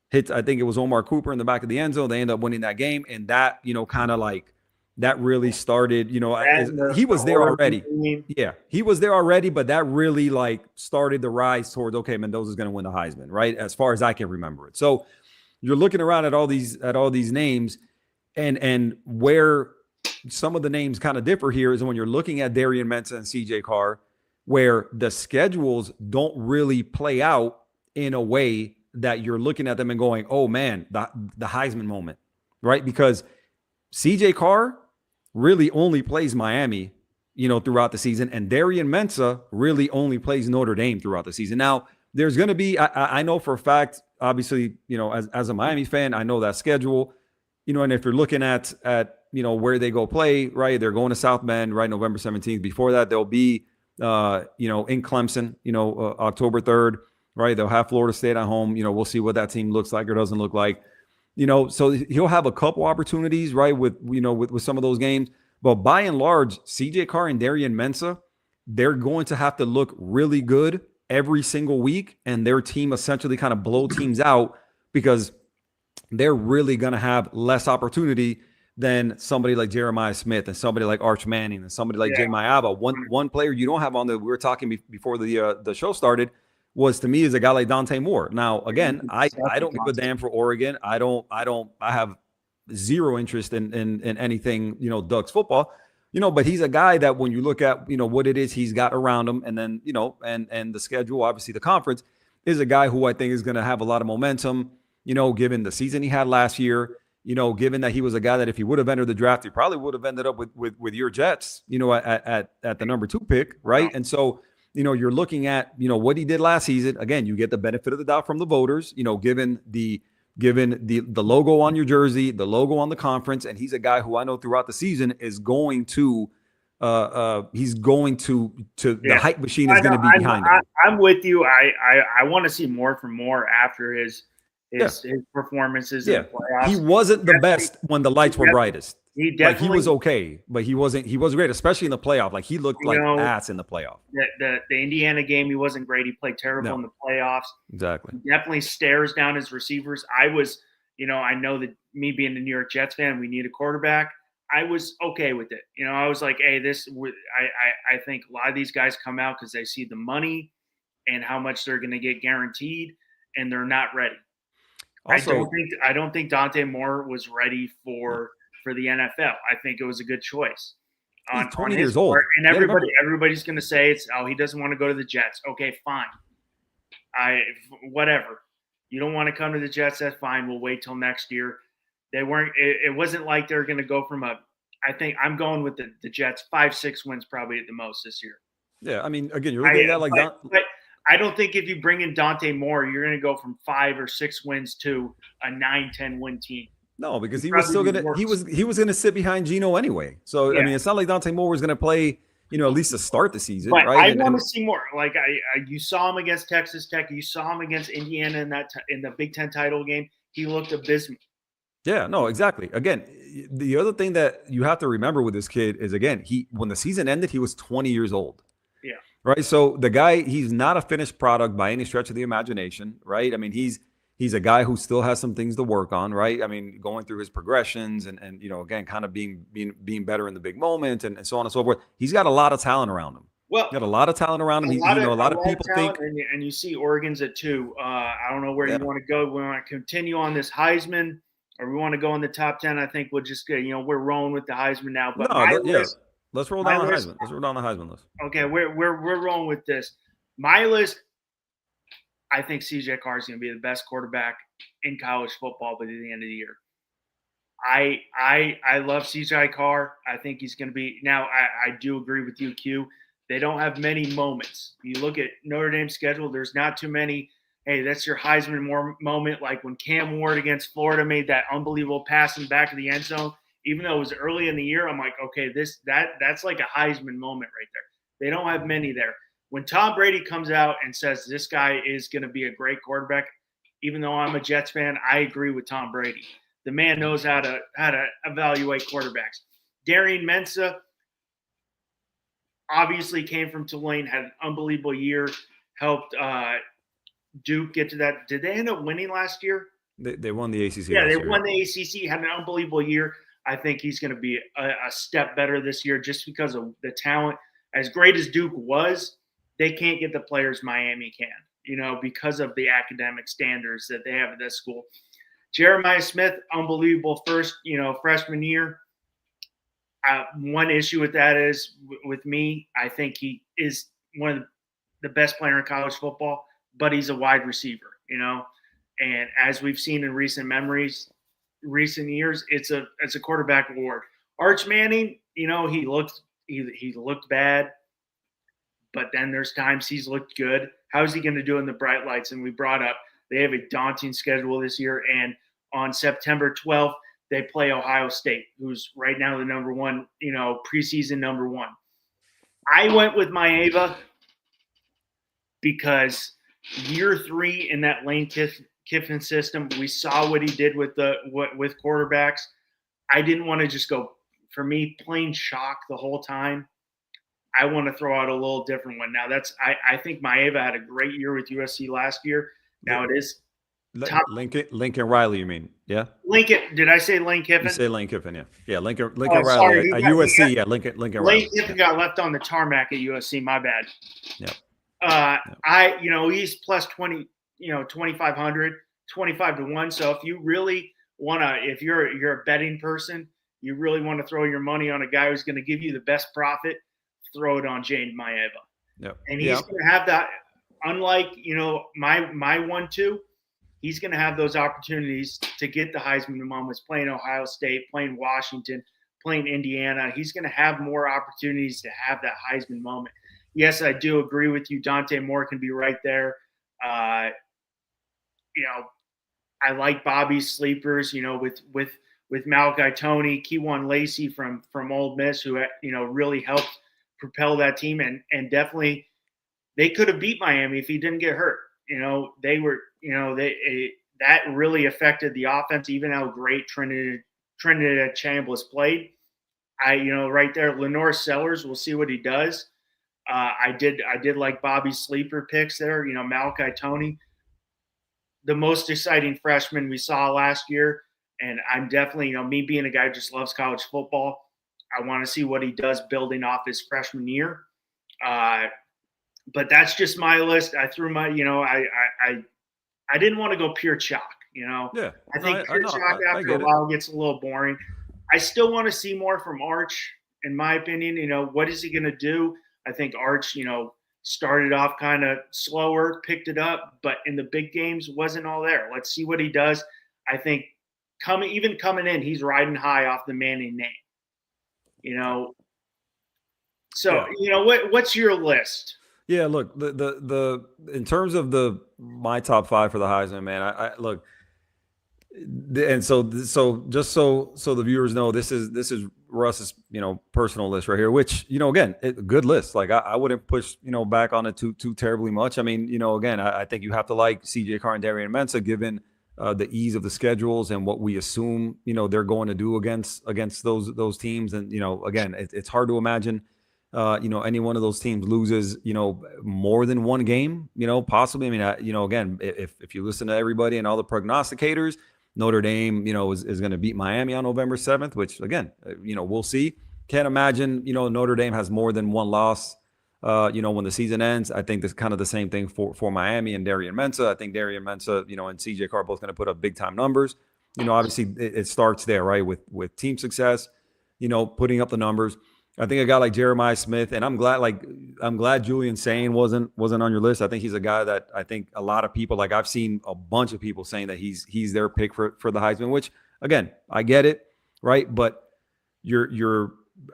Hits, I think it was Omar Cooper in the back of the end zone. They end up winning that game. And that, kind of like, that really started, he was there already. Yeah, he was there already, but that really like started the rise towards, okay, Mendoza's going to win the Heisman, right? As far as I can remember it. So you're looking around at all these names, and where some of the names kind of differ here is when you're looking at Darian Mensah and CJ Carr, where the schedules don't really play out in a way that you're looking at them and going, oh man, the Heisman moment, right? Because CJ Carr really only plays Miami, throughout the season, and Darian Mensah really only plays Notre Dame throughout the season. Now, there's going to be, I know for a fact, obviously, as a Miami fan, I know that schedule, and if you're looking at where they go play, right, they're going to South Bend, right, November 17th. Before that, they'll be, in Clemson, October 3rd. Right, they'll have Florida State at home. We'll see what that team looks like or doesn't look like. So he'll have a couple opportunities, right, with some of those games. But by and large, CJ Carr and Darian Mensah, they're going to have to look really good every single week, and their team essentially kind of blow teams out, because they're really going to have less opportunity than somebody like Jeremiah Smith and somebody like Arch Manning and somebody like Jay Mayava. One player you don't have on the, we were talking before the show started, was to me is a guy like Dante Moore. Now, again, I don't give a damn for Oregon. I have zero interest in anything, Ducks football, but he's a guy that when you look at, what it is he's got around him, and then, and the schedule, obviously the conference, is a guy who I think is going to have a lot of momentum, given the season he had last year, given that he was a guy that if he would have entered the draft, he probably would have ended up with your Jets, at the number 2 pick, right? And so, you're looking at, what he did last season. Again, you get the benefit of the doubt from the voters, given the logo on your jersey, the logo on the conference, and he's a guy who I know throughout the season is going to the hype machine is going to be behind him. I'm with you. I want to see more from Moore after his performances in the playoffs. He wasn't the best when the lights were brightest. He was okay, but he was great, especially in the playoff. Like he looked like ass in the playoff. The Indiana game, he wasn't great. He played terrible in the playoffs. Exactly. He definitely stares down his receivers. I was, I know that me being a New York Jets fan, we need a quarterback. I was okay with it. I was like, hey, I think a lot of these guys come out because they see the money and how much they're going to get guaranteed, and they're not ready. Also, I don't think Dante Moore was ready for the NFL. I think it was a good choice. He's 20 years old. And everybody's going to say he doesn't want to go to the Jets. Okay, fine. Whatever. You don't want to come to the Jets, that's fine. We'll wait till next year. It wasn't like they're going to go from I think I'm going with the Jets 5-6 wins probably at the most this year. Yeah, I mean, again, you're looking at that but I don't think if you bring in Dante Moore, you're going to go from 5 or 6 wins to a 9-10 win team. No, because he was still he was gonna sit behind Geno anyway. So yeah. I mean, it's not like Dante Moore was gonna play, at least to start the season, but right? I want to see more. Like you saw him against Texas Tech, you saw him against Indiana in the Big Ten title game. He looked abysmal. Yeah, no, exactly. Again, the other thing that you have to remember with this kid is, again, when the season ended, he was 20 years old. Yeah. Right. So the guy, he's not a finished product by any stretch of the imagination, right? I mean, he's a guy who still has some things to work on, right? I mean, going through his progressions and again, kind of being better in the big moment and so on and so forth. He's got a lot of talent around him. Well, he's got a lot of talent around him. A lot of people think, and you see Oregon's at 2. I don't know where you want to go. We want to continue on this Heisman, or we want to go in the top 10. I think we'll just get, we're rolling with the Heisman now. But let's roll down the Heisman. Let's roll down the Heisman list. Okay, we're rolling with this. My list. I think CJ Carr is going to be the best quarterback in college football by the end of the year. I love CJ Carr. I think he's going to be – now, I do agree with you, Q. They don't have many moments. You look at Notre Dame's schedule, there's not too many, hey, that's your Heisman moment, like when Cam Ward against Florida made that unbelievable pass in the back of the end zone. Even though it was early in the year, I'm like, okay, that's like a Heisman moment right there. They don't have many there. When Tom Brady comes out and says this guy is going to be a great quarterback, even though I'm a Jets fan, I agree with Tom Brady. The man knows how to evaluate quarterbacks. Darian Mensah obviously came from Tulane, had an unbelievable year, helped Duke get to that. Did they end up winning last year? They won the ACC. Yeah, they won the ACC, had an unbelievable year. I think he's going to be a step better this year just because of the talent. As great as Duke was, they can't get the players Miami can, because of the academic standards that they have at this school. Jeremiah Smith, unbelievable first, freshman year. One issue with that is, with me, I think he is one of the best player in college football, but he's a wide receiver, And as we've seen in recent years, it's a quarterback award. Arch Manning, he looked bad. But then there's times he's looked good. How's he going to do in the bright lights? And we brought up they have a daunting schedule this year. And on September 12th, they play Ohio State, who's right now the number 1, preseason number 1. I went with Maeva because year 3 in that Lane Kiffin system, we saw what he did with quarterbacks. I didn't want to just go, for me, plain shock the whole time. I want to throw out a little different one. Now I think Maeva had a great year with USC last year. Now it is Lincoln Riley, you mean? Yeah. Lincoln. Did I say Lane Kiffin? You say Lane Kiffin, yeah. Yeah, Lincoln Riley at USC. Lincoln Riley. Lane Kiffin got left on the tarmac at USC. My bad. Yeah. He's plus 20, 2,500, 25 to 1. So if you really want to, if you're a betting person, you really want to throw your money on a guy who's going to give you the best profit, throw it on Jane Maeva. Yep. And he's going to have that. unlike, my 1-2, he's going to have those opportunities to get the Heisman moments playing Ohio State, playing Washington, playing Indiana. He's going to have more opportunities to have that Heisman moment. Yes, I do agree with you. Dante Moore can be right there. I like Bobby's sleepers, with Malachi Toney, Keywan Lacey from Ole Miss, who, really helped propel that team. And definitely they could have beat Miami if he didn't get hurt. That really affected the offense, even how great Trinidad Chambliss played. Right there, Lenore Sellers, we'll see what he does. I did like Bobby's sleeper picks there. Malachi Toney, the most exciting freshman we saw last year. And I'm definitely, me being a guy who just loves college football, I want to see what he does building off his freshman year. But that's just my list. I threw my, I didn't want to go pure chalk, Yeah. I think pure chalk after a while gets a little boring. I still want to see more from Arch, in my opinion. What is he going to do? I think Arch, started off kind of slower, picked it up, but in the big games wasn't all there. Let's see what he does. I think coming in, he's riding high off the Manning name. So what's your list? Yeah, look, the in terms of my top 5 for the Heisman, man, I look, and so just so the viewers know, this is Russ's personal list right here, which again, good list. Like I wouldn't push back on it too terribly much. I mean, again, I think you have to like CJ Carr and Darian Mensah given the ease of the schedules and what we assume they're going to do against those teams. And again, it's hard to imagine any one of those teams loses more than one game, possibly. I mean, again, if you listen to everybody and all the prognosticators, Notre Dame is going to beat Miami on November 7th, which again, we'll see. Can't imagine Notre Dame has more than one loss when the season ends. I think that's kind of the same thing for Miami and Darian Mensah. I think Darian Mensah and CJ Carr both going to put up big time numbers. Obviously it starts there, right, with team success, putting up the numbers. I think a guy like Jeremiah Smith, and I'm glad Julian Sain wasn't on your list. I think he's a guy that I think a lot of people, like I've seen a bunch of people saying that he's their pick for the Heisman, which again, I get it, right? But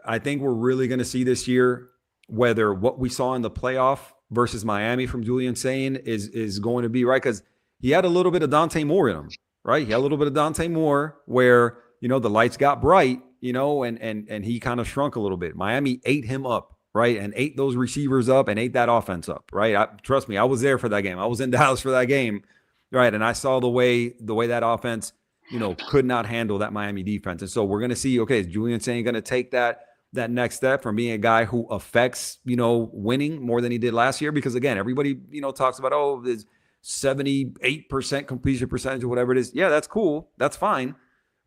I think we're really going to see this year whether what we saw in the playoff versus Miami from Julian Sain is going to be right, because he had a little bit of Dante Moore in him, right? He had a little bit of Dante Moore where the lights got bright. And he kind of shrunk a little bit. Miami ate him up, right? And ate those receivers up and ate that offense up, right? Trust me, I was there for that game. I was in Dallas for that game, right? And I saw the way that offense, could not handle that Miami defense. And so we're going to see, okay, is Julian Sain going to take that next step from being a guy who affects, winning more than he did last year? Because again, everybody, talks about, there's 78% completion percentage or whatever it is. Yeah, that's cool. That's fine,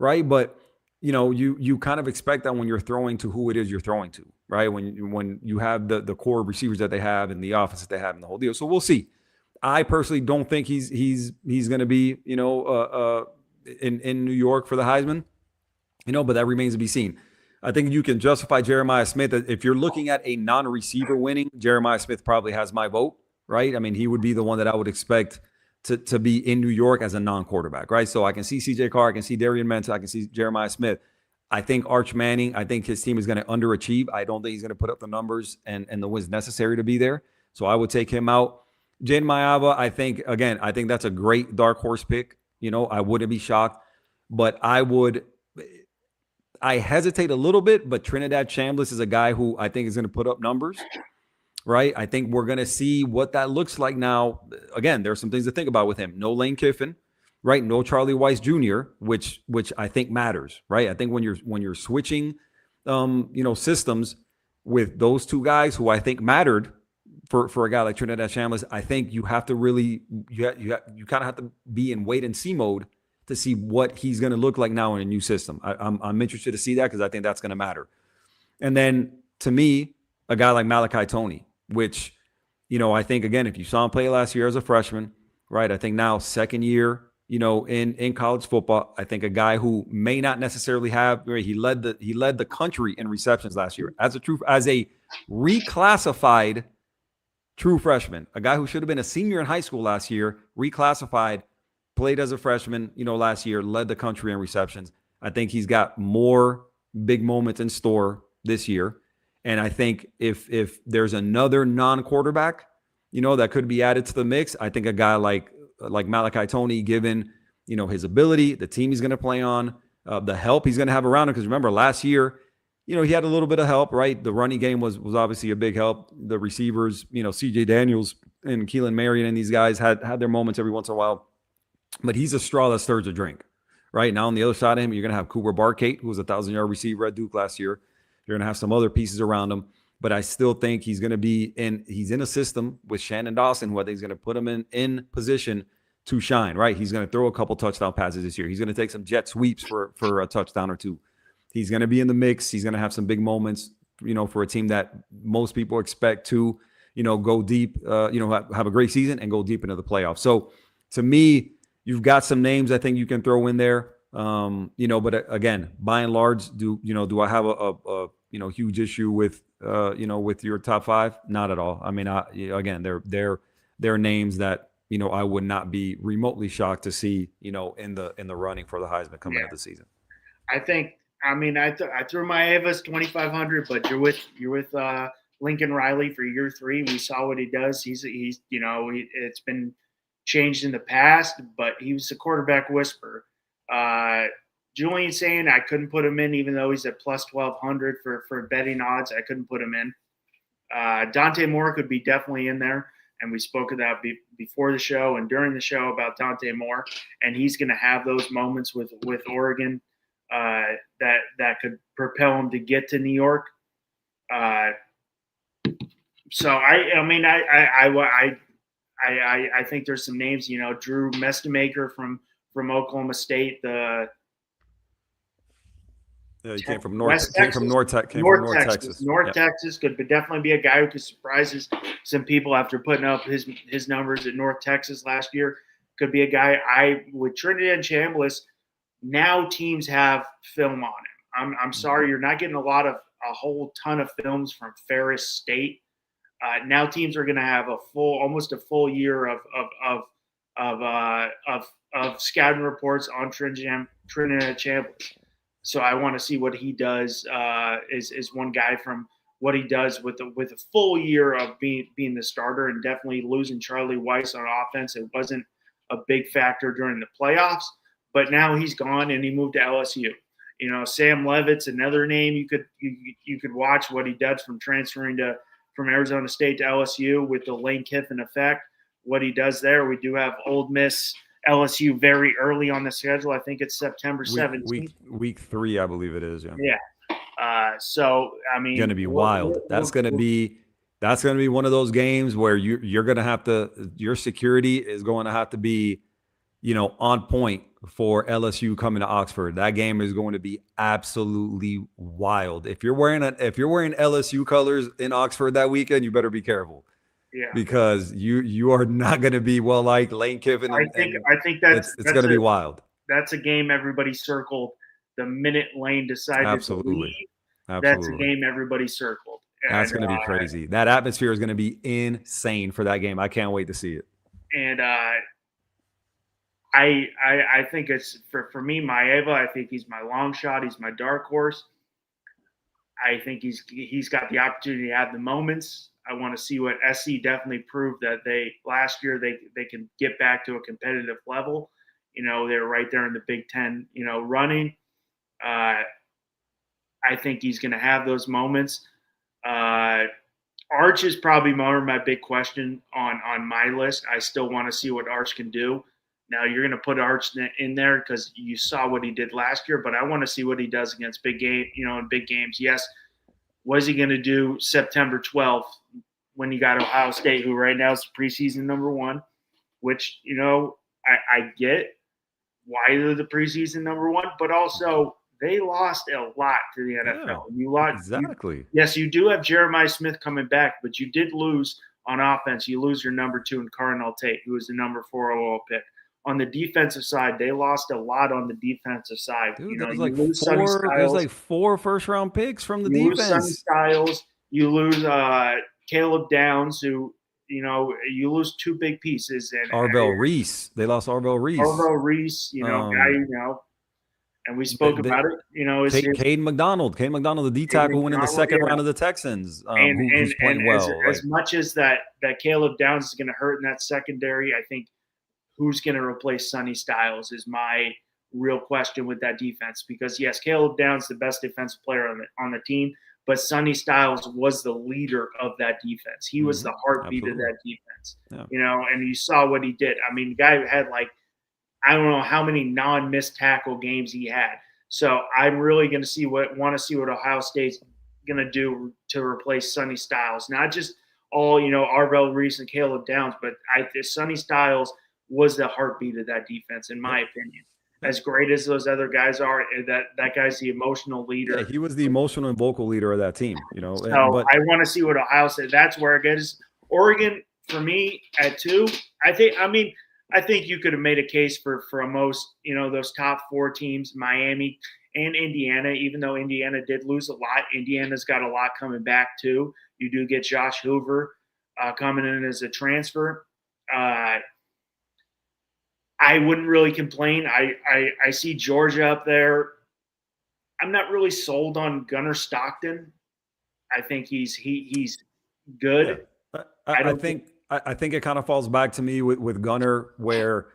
right? But you kind of expect that when you're throwing to who it is you're throwing to, right? When you have the core receivers that they have and the offense that they have and the whole deal. So we'll see. I personally don't think he's going to be, in New York for the Heisman, but that remains to be seen. I think you can justify Jeremiah Smith. If you're looking at a non-receiver winning, Jeremiah Smith probably has my vote, right? I mean, he would be the one that I would expect to be in New York as a non-quarterback, right? So I can see CJ Carr, I can see Darian Mensah, I can see Jeremiah Smith. I think Arch Manning, I think his team is going to underachieve. I don't think he's going to put up the numbers and the wins necessary to be there. So I would take him out. Jaden Mayava, I think that's a great dark horse pick. I wouldn't be shocked, but I hesitate a little bit, but Trinidad Chambliss is a guy who I think is going to put up numbers. Right. I think we're going to see what that looks like now. Again, there's some things to think about with him. No Lane Kiffin, right? No Charlie Weiss Jr., which I think matters, right? I think when you're switching, systems with those two guys who I think mattered for a guy like Trinidad Chambliss, I think you have to really, you kind of have to be in wait and see mode to see what he's going to look like now in a new system. I'm interested to see that because I think that's going to matter. And then to me, a guy like Malachi Toney, which, I think, again, if you saw him play last year as a freshman, right, I think now second year, in college football, I think a guy who may not necessarily have, he led the country in receptions last year as a reclassified True freshman, a guy who should have been a senior in high school last year, reclassified, played as a freshman, last year, led the country in receptions. I think he's got more big moments in store this year. And I think if there's another non-quarterback, that could be added to the mix, I think a guy like Malachi Toney, given, his ability, the team he's going to play on, the help he's going to have around him. Because remember, last year, he had a little bit of help, right? The running game was obviously a big help. The receivers, CJ Daniels and Keelan Marion and these guys had their moments every once in a while. But he's a straw that stirs a drink, right? Now on the other side of him, you're going to have Cooper Barkate, who was a 1,000-yard receiver at Duke last year. You're going to have some other pieces around him. But I still think he's going to be he's in a system with Shannon Dawson, who I think is going to put him in position to shine, right? He's going to throw a couple touchdown passes this year. He's going to take some jet sweeps for a touchdown or two. He's going to be in the mix. He's going to have some big moments, for a team that most people expect to, go deep, have a great season and go deep into the playoffs. So to me, you've got some names I think you can throw in there. But again, by and large, do I have a huge issue with, with your top five? Not at all. I mean, again, they're names that, I would not be remotely shocked to see, in the running for the Heisman coming out of the season. I think, I threw my Ava's 2,500, but you're with Lincoln Riley for year 3. We saw what he does. He's it's been changed in the past, but he was the quarterback whisperer. Julian saying I couldn't put him in, even though he's at plus 1,200 for betting odds. I couldn't put him in. Dante Moore could be definitely in there, and we spoke of that before the show and during the show about Dante Moore, and he's going to have those moments with Oregon. That could propel him to get to New York. So I think there's some names. Drew Mestemaker from Oklahoma State. He came from North Texas. Texas could definitely be a guy who could surprise some people after putting up his numbers at North Texas last year. Could be a guy with Trinidad and Chambliss. Now teams have film on him. I'm sorry, you're not getting a whole ton of films from Ferris State. Now teams are going to have almost a full year of scouting reports on Trinidad Chambliss. So I want to see what he does. Is one guy from what he does with a full year of being the starter, and definitely losing Charlie Weiss on offense. It wasn't a big factor during the playoffs. But now he's gone and he moved to LSU. Sam Levitt's another name you could watch what he does from transferring from Arizona State to LSU with the Lane Kiffin effect. What he does there. We do have Ole Miss LSU very early on the schedule. I think it's September 17th. Week 3, I believe it is. Yeah. Yeah. So I mean, going to be wild. That's going to be one of those games where you're going to have to. Your security is going to have to be, on point for LSU coming to Oxford. That game is going to be absolutely wild. If you're wearing LSU colors in Oxford that weekend, you better be careful. Yeah. Because you are not going to be like Lane Kiffin. I think it's going to be wild. That's a game everybody circled the minute Lane decided to leave. That's a game everybody circled. That's going to be crazy. That atmosphere is going to be insane for that game. I can't wait to see it. And I think it's for me, Maeva. I think he's my long shot. He's my dark horse. I think he's got the opportunity to have the moments. I want to see what SC definitely proved that last year they can get back to a competitive level. They're right there in the Big Ten, running. I think he's going to have those moments. Arch is probably more of my big question on my list. I still want to see what Arch can do. Now you're going to put Arch in there because you saw what he did last year, but I want to see what he does against big game, in big games. Yes. What is he going to do September 12th when you got Ohio State, who right now is preseason number 1, which, I get why they're the preseason number 1, but also they lost a lot to the NFL. Yeah, you lost exactly. Yes, you do have Jeremiah Smith coming back, but you did lose on offense. You lose your number 2 in Cardinal Tate, who was the number 4 overall pick. On the defensive side, they lost a lot on the defensive side. Dude, there's like 4 first-round picks from the defense. You lose Sonny Styles. You lose Caleb Downs, who you lose two big pieces. And Arvell Reese. They lost Arvell Reese. Arvell Reese, guy, and we spoke about it. Cade McDonald, the D tackle, went in the second round of the Texans, who's playing well. As much as that Caleb Downs is going to hurt in that secondary, I think who's going to replace Sonny Styles is my real question with that defense. Because yes, Caleb Downs the best defensive player on the team, but Sonny Styles was the leader of that defense. He was the heartbeat of that defense. Yeah. And you saw what he did. I mean, the guy had I don't know how many non-missed tackle games he had. So I'm really going to want to see what Ohio State's going to do to replace Sonny Styles. Not just all, Arvell Reese and Caleb Downs, but Sonny Styles was the heartbeat of that defense, in my opinion. As great as those other guys are, that guy's the emotional leader. Yeah, he was the emotional and vocal leader of that team. So I want to see what Ohio State. That's where it gets. Oregon for me at 2. I think you could have made a case for most, those top 4 teams, Miami and Indiana. Even though Indiana did lose a lot, Indiana's got a lot coming back too. You do get Josh Hoover coming in as a transfer. I wouldn't really complain. I see Georgia up there. I'm not really sold on Gunnar Stockton. I think he's good. Yeah. I think it kind of falls back to me with Gunnar, where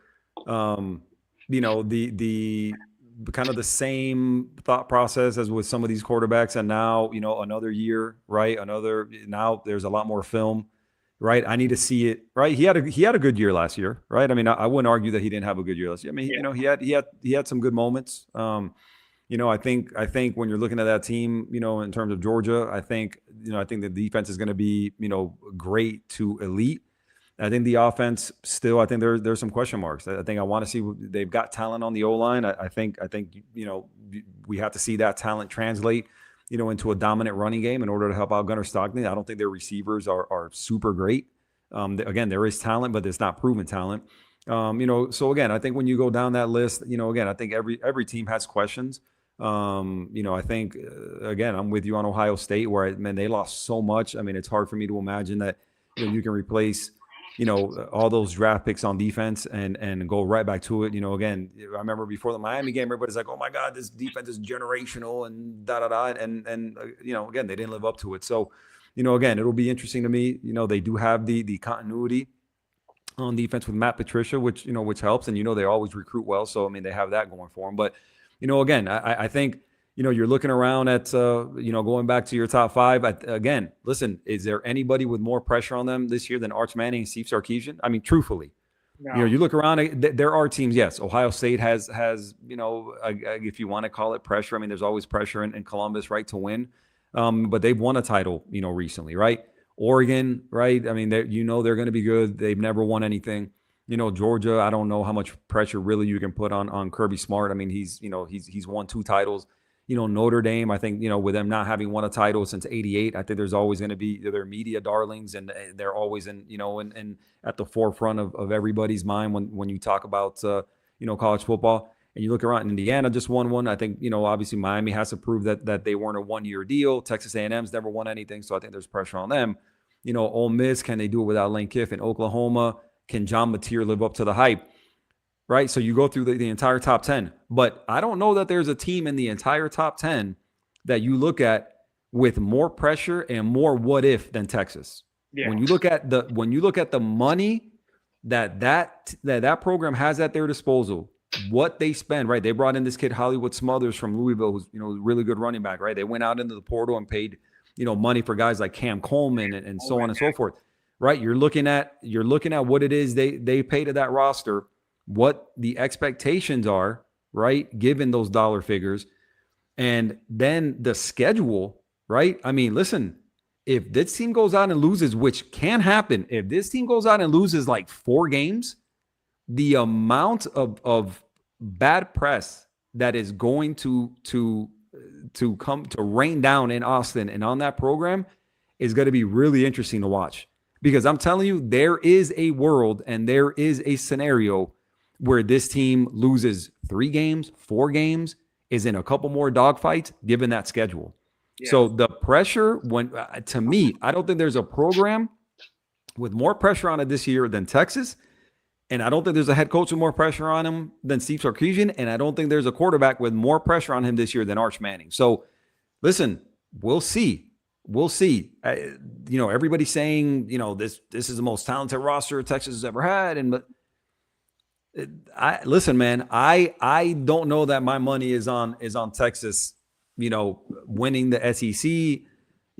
the kind of the same thought process as with some of these quarterbacks, and now another year, right? Now there's a lot more film. Right, I need to see it. Right, he had a good year last year. Right, I mean, I wouldn't argue that he didn't have a good year last year. I mean, he had some good moments. I think when you're looking at that team, in terms of Georgia, I think the defense is going to be great to elite. I think the offense still. I think there's some question marks. I think I want to see they've got talent on the O-line. I think we have to see that talent translate into a dominant running game in order to help out Gunnar Stockton. I don't think their receivers are super great. Again, there is talent, but it's not proven talent. So again, I think when you go down that list, again, I think every team has questions. I think, again, I'm with you on Ohio State, where, they lost so much. I mean, it's hard for me to imagine that you can replace all those draft picks on defense and go right back to it. Again, I remember before the Miami game, everybody's like, oh my God, this defense is generational and and again, they didn't live up to it. So, again, it'll be interesting to me. They do have the continuity on defense with Matt Patricia, which helps, and they always recruit well. So, I mean, they have that going for them. But, again, I think, you're looking around at, going back to your top 5. Again, listen, is there anybody with more pressure on them this year than Arch Manning and Steve Sarkisian? I mean, truthfully, no. You look around, there are teams. Yes, Ohio State has if you want to call it pressure. I mean, there's always pressure in Columbus, right, to win. But they've won a title, recently, right? Oregon, right? I mean, they're going to be good. They've never won anything. Georgia, I don't know how much pressure really you can put on Kirby Smart. I mean, he's won 2 titles. Notre Dame, I think, with them not having won a title since '88, I think there's always going to be their media darlings, and they're always in at the forefront of everybody's mind when you talk about college football. And you look around, Indiana just won one. I think obviously Miami has to prove that they weren't a 1-year deal. Texas A&M's never won anything, so I think there's pressure on them. Ole Miss, can they do it without Lane Kiffin? Oklahoma, can John Mateer live up to the hype? Right, so you go through the entire top 10, but I don't know that there's a team in the entire top 10 that you look at with more pressure and more what if than Texas. Yeah. When you look at the money that program has at their disposal, what they spend, right? They brought in this kid Hollywood Smothers from Louisville, who's a really good running back, right? They went out into the portal and paid money for guys like Cam Coleman and so on and so forth, right? You're looking at what it is they pay to that roster, what the expectations are, right, given those dollar figures, and then the schedule, right? I mean, listen, if this team goes out and loses, which can happen, if this team goes out and loses like 4 games, the amount of bad press that is going to come to rain down in Austin and on that program is going to be really interesting to watch. Because I'm telling you, there is a world and there is a scenario where this team loses 3 games, 4 games, is in a couple more dogfights, given that schedule. Yeah. So the pressure, to me, I don't think there's a program with more pressure on it this year than Texas. And I don't think there's a head coach with more pressure on him than Steve Sarkisian. And I don't think there's a quarterback with more pressure on him this year than Arch Manning. So, listen, we'll see. We'll see. Everybody's saying, this is the most talented roster Texas has ever had. Listen, man, I don't know that my money is on Texas, winning the SEC,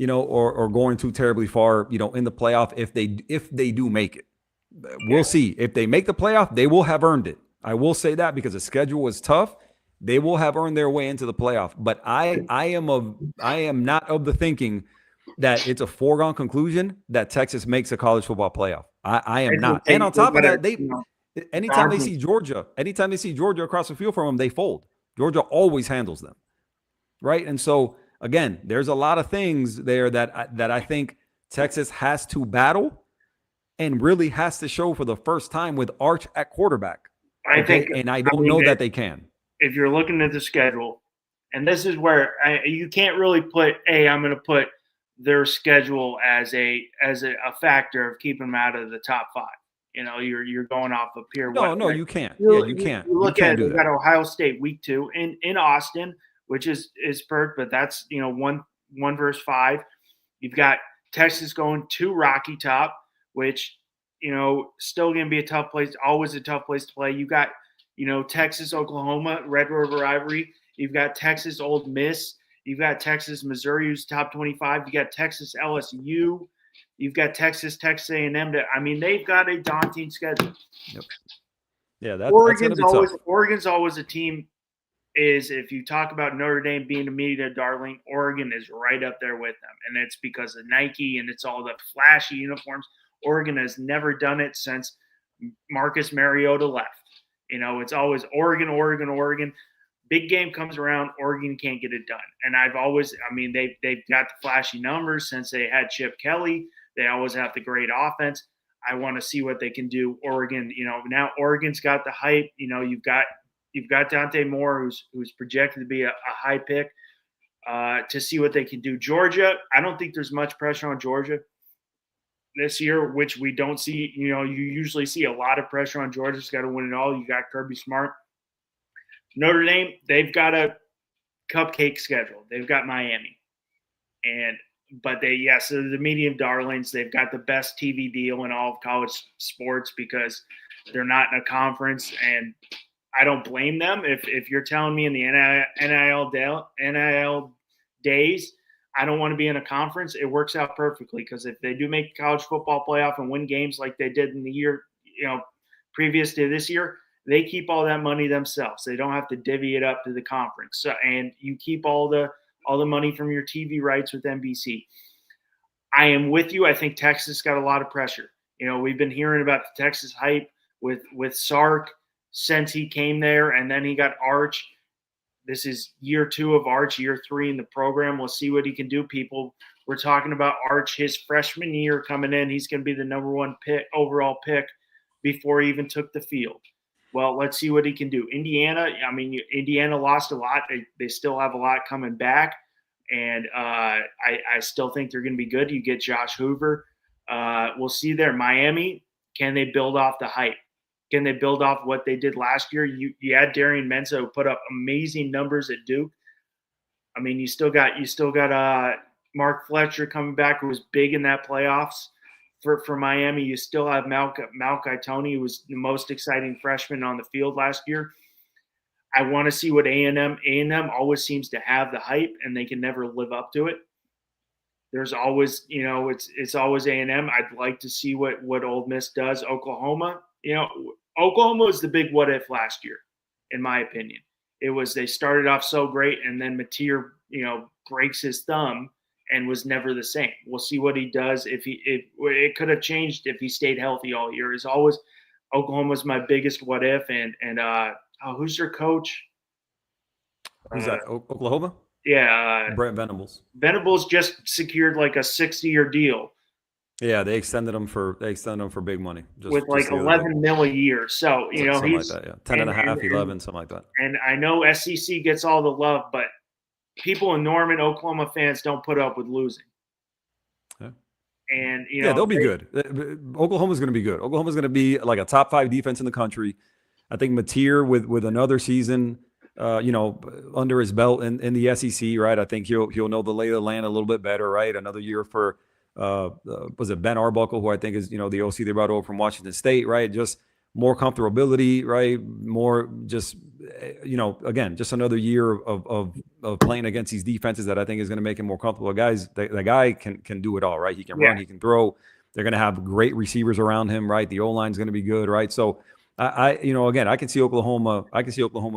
or going too terribly far, in the playoff if they do make it. We'll see. If they make the playoff, they will have earned it. I will say that because the schedule was tough. They will have earned their way into the playoff. But I am not of the thinking that it's a foregone conclusion that Texas makes a college football playoff. I am not. And on top of that, anytime they see Georgia across the field from them, they fold. Georgia always handles them, right? And so again, there's a lot of things there that I think Texas has to battle and really has to show for the first time with Arch at quarterback. I think, and I don't know that they can. If you're looking at the schedule, and this is where you can't really put, I'm going to put their schedule as a factor of keeping them out of the top 5. You're going off of pure. No, you can't. You can't. You look at it. We got Ohio State week 2 in Austin, which is perk, but that's 1 versus 5. You've got Texas going to Rocky Top, which still going to be a tough place. Always a tough place to play. You got Texas, Oklahoma, Red River Rivalry. You've got Texas, Ole Miss. You've got Texas, Missouri, who's top 25. You got Texas, LSU. You've got Texas A&M. They've got a daunting schedule. Yep. Yeah, Oregon's always a team. If you talk about Notre Dame being a media darling, Oregon is right up there with them, and it's because of Nike and it's all the flashy uniforms. Oregon has never done it since Marcus Mariota left. It's always Oregon. Big game comes around, Oregon can't get it done. And they've got the flashy numbers since they had Chip Kelly. They always have the great offense. I want to see what they can do. Oregon, now Oregon's got the hype. You've got Dante Moore, who's projected to be a high pick, to see what they can do. Georgia, I don't think there's much pressure on Georgia this year, which we don't see. You usually see a lot of pressure on Georgia. It's got to win it all. You got Kirby Smart. Notre Dame, they've got a cupcake schedule. They've got Miami. But so the medium darlings, they've got the best TV deal in all of college sports because they're not in a conference. And I don't blame them. If you're telling me in the NIL days, I don't want to be in a conference, it works out perfectly because if they do make the college football playoff and win games like they did in the year, previous to this year, they keep all that money themselves. They don't have to divvy it up to the conference. So, and you keep all the money from your TV rights with NBC. I am with you. I think Texas got a lot of pressure. We've been hearing about the Texas hype with Sark since he came there, and then he got Arch. This is year 2 of Arch, year 3 in the program. We'll see what he can do. People were talking about Arch his freshman year coming in. He's going to be the number 1 overall pick before he even took the field. Well, let's see what he can do. Indiana lost a lot. They still have a lot coming back, and I still think they're going to be good. You get Josh Hoover. We'll see there. Miami, can they build off the hype? Can they build off what they did last year? You had Darian Menza who put up amazing numbers at Duke. You still got Mark Fletcher coming back, who was big in that playoffs for Miami. You still have Malkai Tony, who was the most exciting freshman on the field last year. I want to see what A&M. A&M always seems to have the hype, and they can never live up to it. There's always, it's always A&M. I'd like to see what Ole Miss does. Oklahoma, Oklahoma was the big what if last year, in my opinion. It was they started off so great, and then Mateer, breaks his thumb and was never the same. We'll see what he does. It could have changed if he stayed healthy all year. As always, Oklahoma's my biggest what if. And who's your coach? Who's that? Oklahoma? Yeah, Brent Venables. Venables just secured like a 60-year deal. Yeah, they extended him for big money. With like 11 mil a year. So, he's something like that, yeah. 10 and a half, 11, something like that. And I know SEC gets all the love, but people in Norman, Oklahoma fans don't put up with losing. Yeah. And, they'll be good. Oklahoma's going to be good. Oklahoma's going to be like a top 5 defense in the country. I think Mateer with another season, under his belt in the SEC, right? I think he'll know the lay of the land a little bit better, right? Another year for was it Ben Arbuckle, who I think is the OC they brought over from Washington State, right? Just more comfortability, right? More just again, just another year of playing against these defenses that I think is going to make him more comfortable. Guys, the guy can do it all, right? He can run, he can throw. They're going to have great receivers around him, right? The O-line is going to be good, right? So again, I can see Oklahoma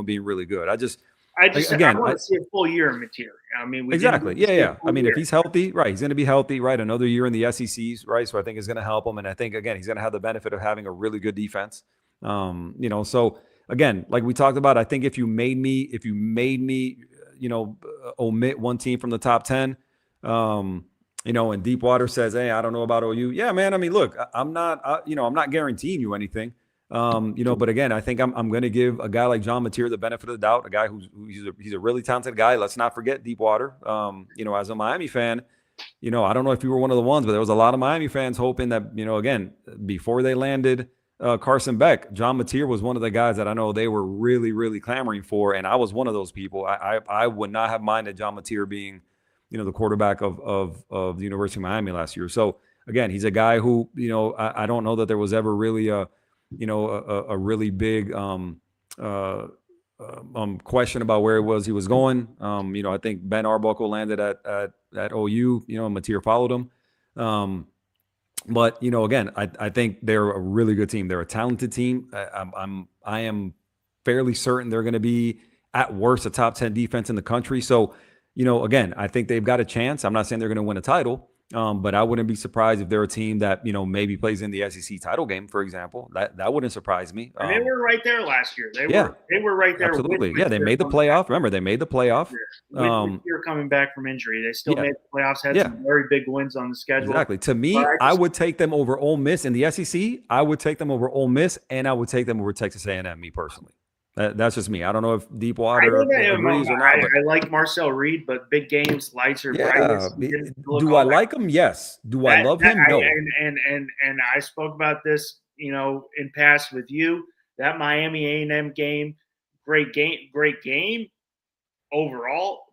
being really good. I want to see a full year of material. I mean, exactly. Yeah. I mean, if he's healthy, right, he's going to be healthy, right? Another year in the SECs, right? So I think it's going to help him. And I think, again, he's going to have the benefit of having a really good defense. So again, like we talked about, I think if you made me, omit one team from the top 10, and Deepwater says, hey, I don't know about OU. Yeah, man. I mean, look, I'm not guaranteeing you anything. But again, I think I'm going to give a guy like John Mateer the benefit of the doubt, a guy he's a really talented guy. Let's not forget Deepwater. As a Miami fan, I don't know if you were one of the ones, but there was a lot of Miami fans hoping that, again, before they landed Carson Beck, John Mateer was one of the guys that I know they were really, really clamoring for. And I was one of those people. I would not have minded John Mateer being, the quarterback of the University of Miami last year. So again, he's a guy who, I don't know that there was ever really a really big question about where he was going. I think Ben Arbuckle landed at OU, and Mateer followed him. But again, I think they're a really good team. They're a talented team. I am fairly certain they're going to be at worst a top 10 defense in the country. So, again, I think they've got a chance. I'm not saying they're going to win a title. But I wouldn't be surprised if they're a team that, maybe plays in the SEC title game, for example. That wouldn't surprise me. And they were right there last year. They were right there. Absolutely. They made the playoff. Remember, they made the playoff. You're coming back from injury. They still made the playoffs, had some very big wins on the schedule. Exactly. To me, I would take them over Ole Miss in the SEC. I would take them over Ole Miss, and I would take them over Texas A&M, me personally. That's just me. I don't know if Deepwater agrees or not. I like Marcel Reed, but big games, lights are brightest. Do I like him? Yes. Do I love him? No. And I spoke about this, in past with you. That Miami A&M game, great game overall.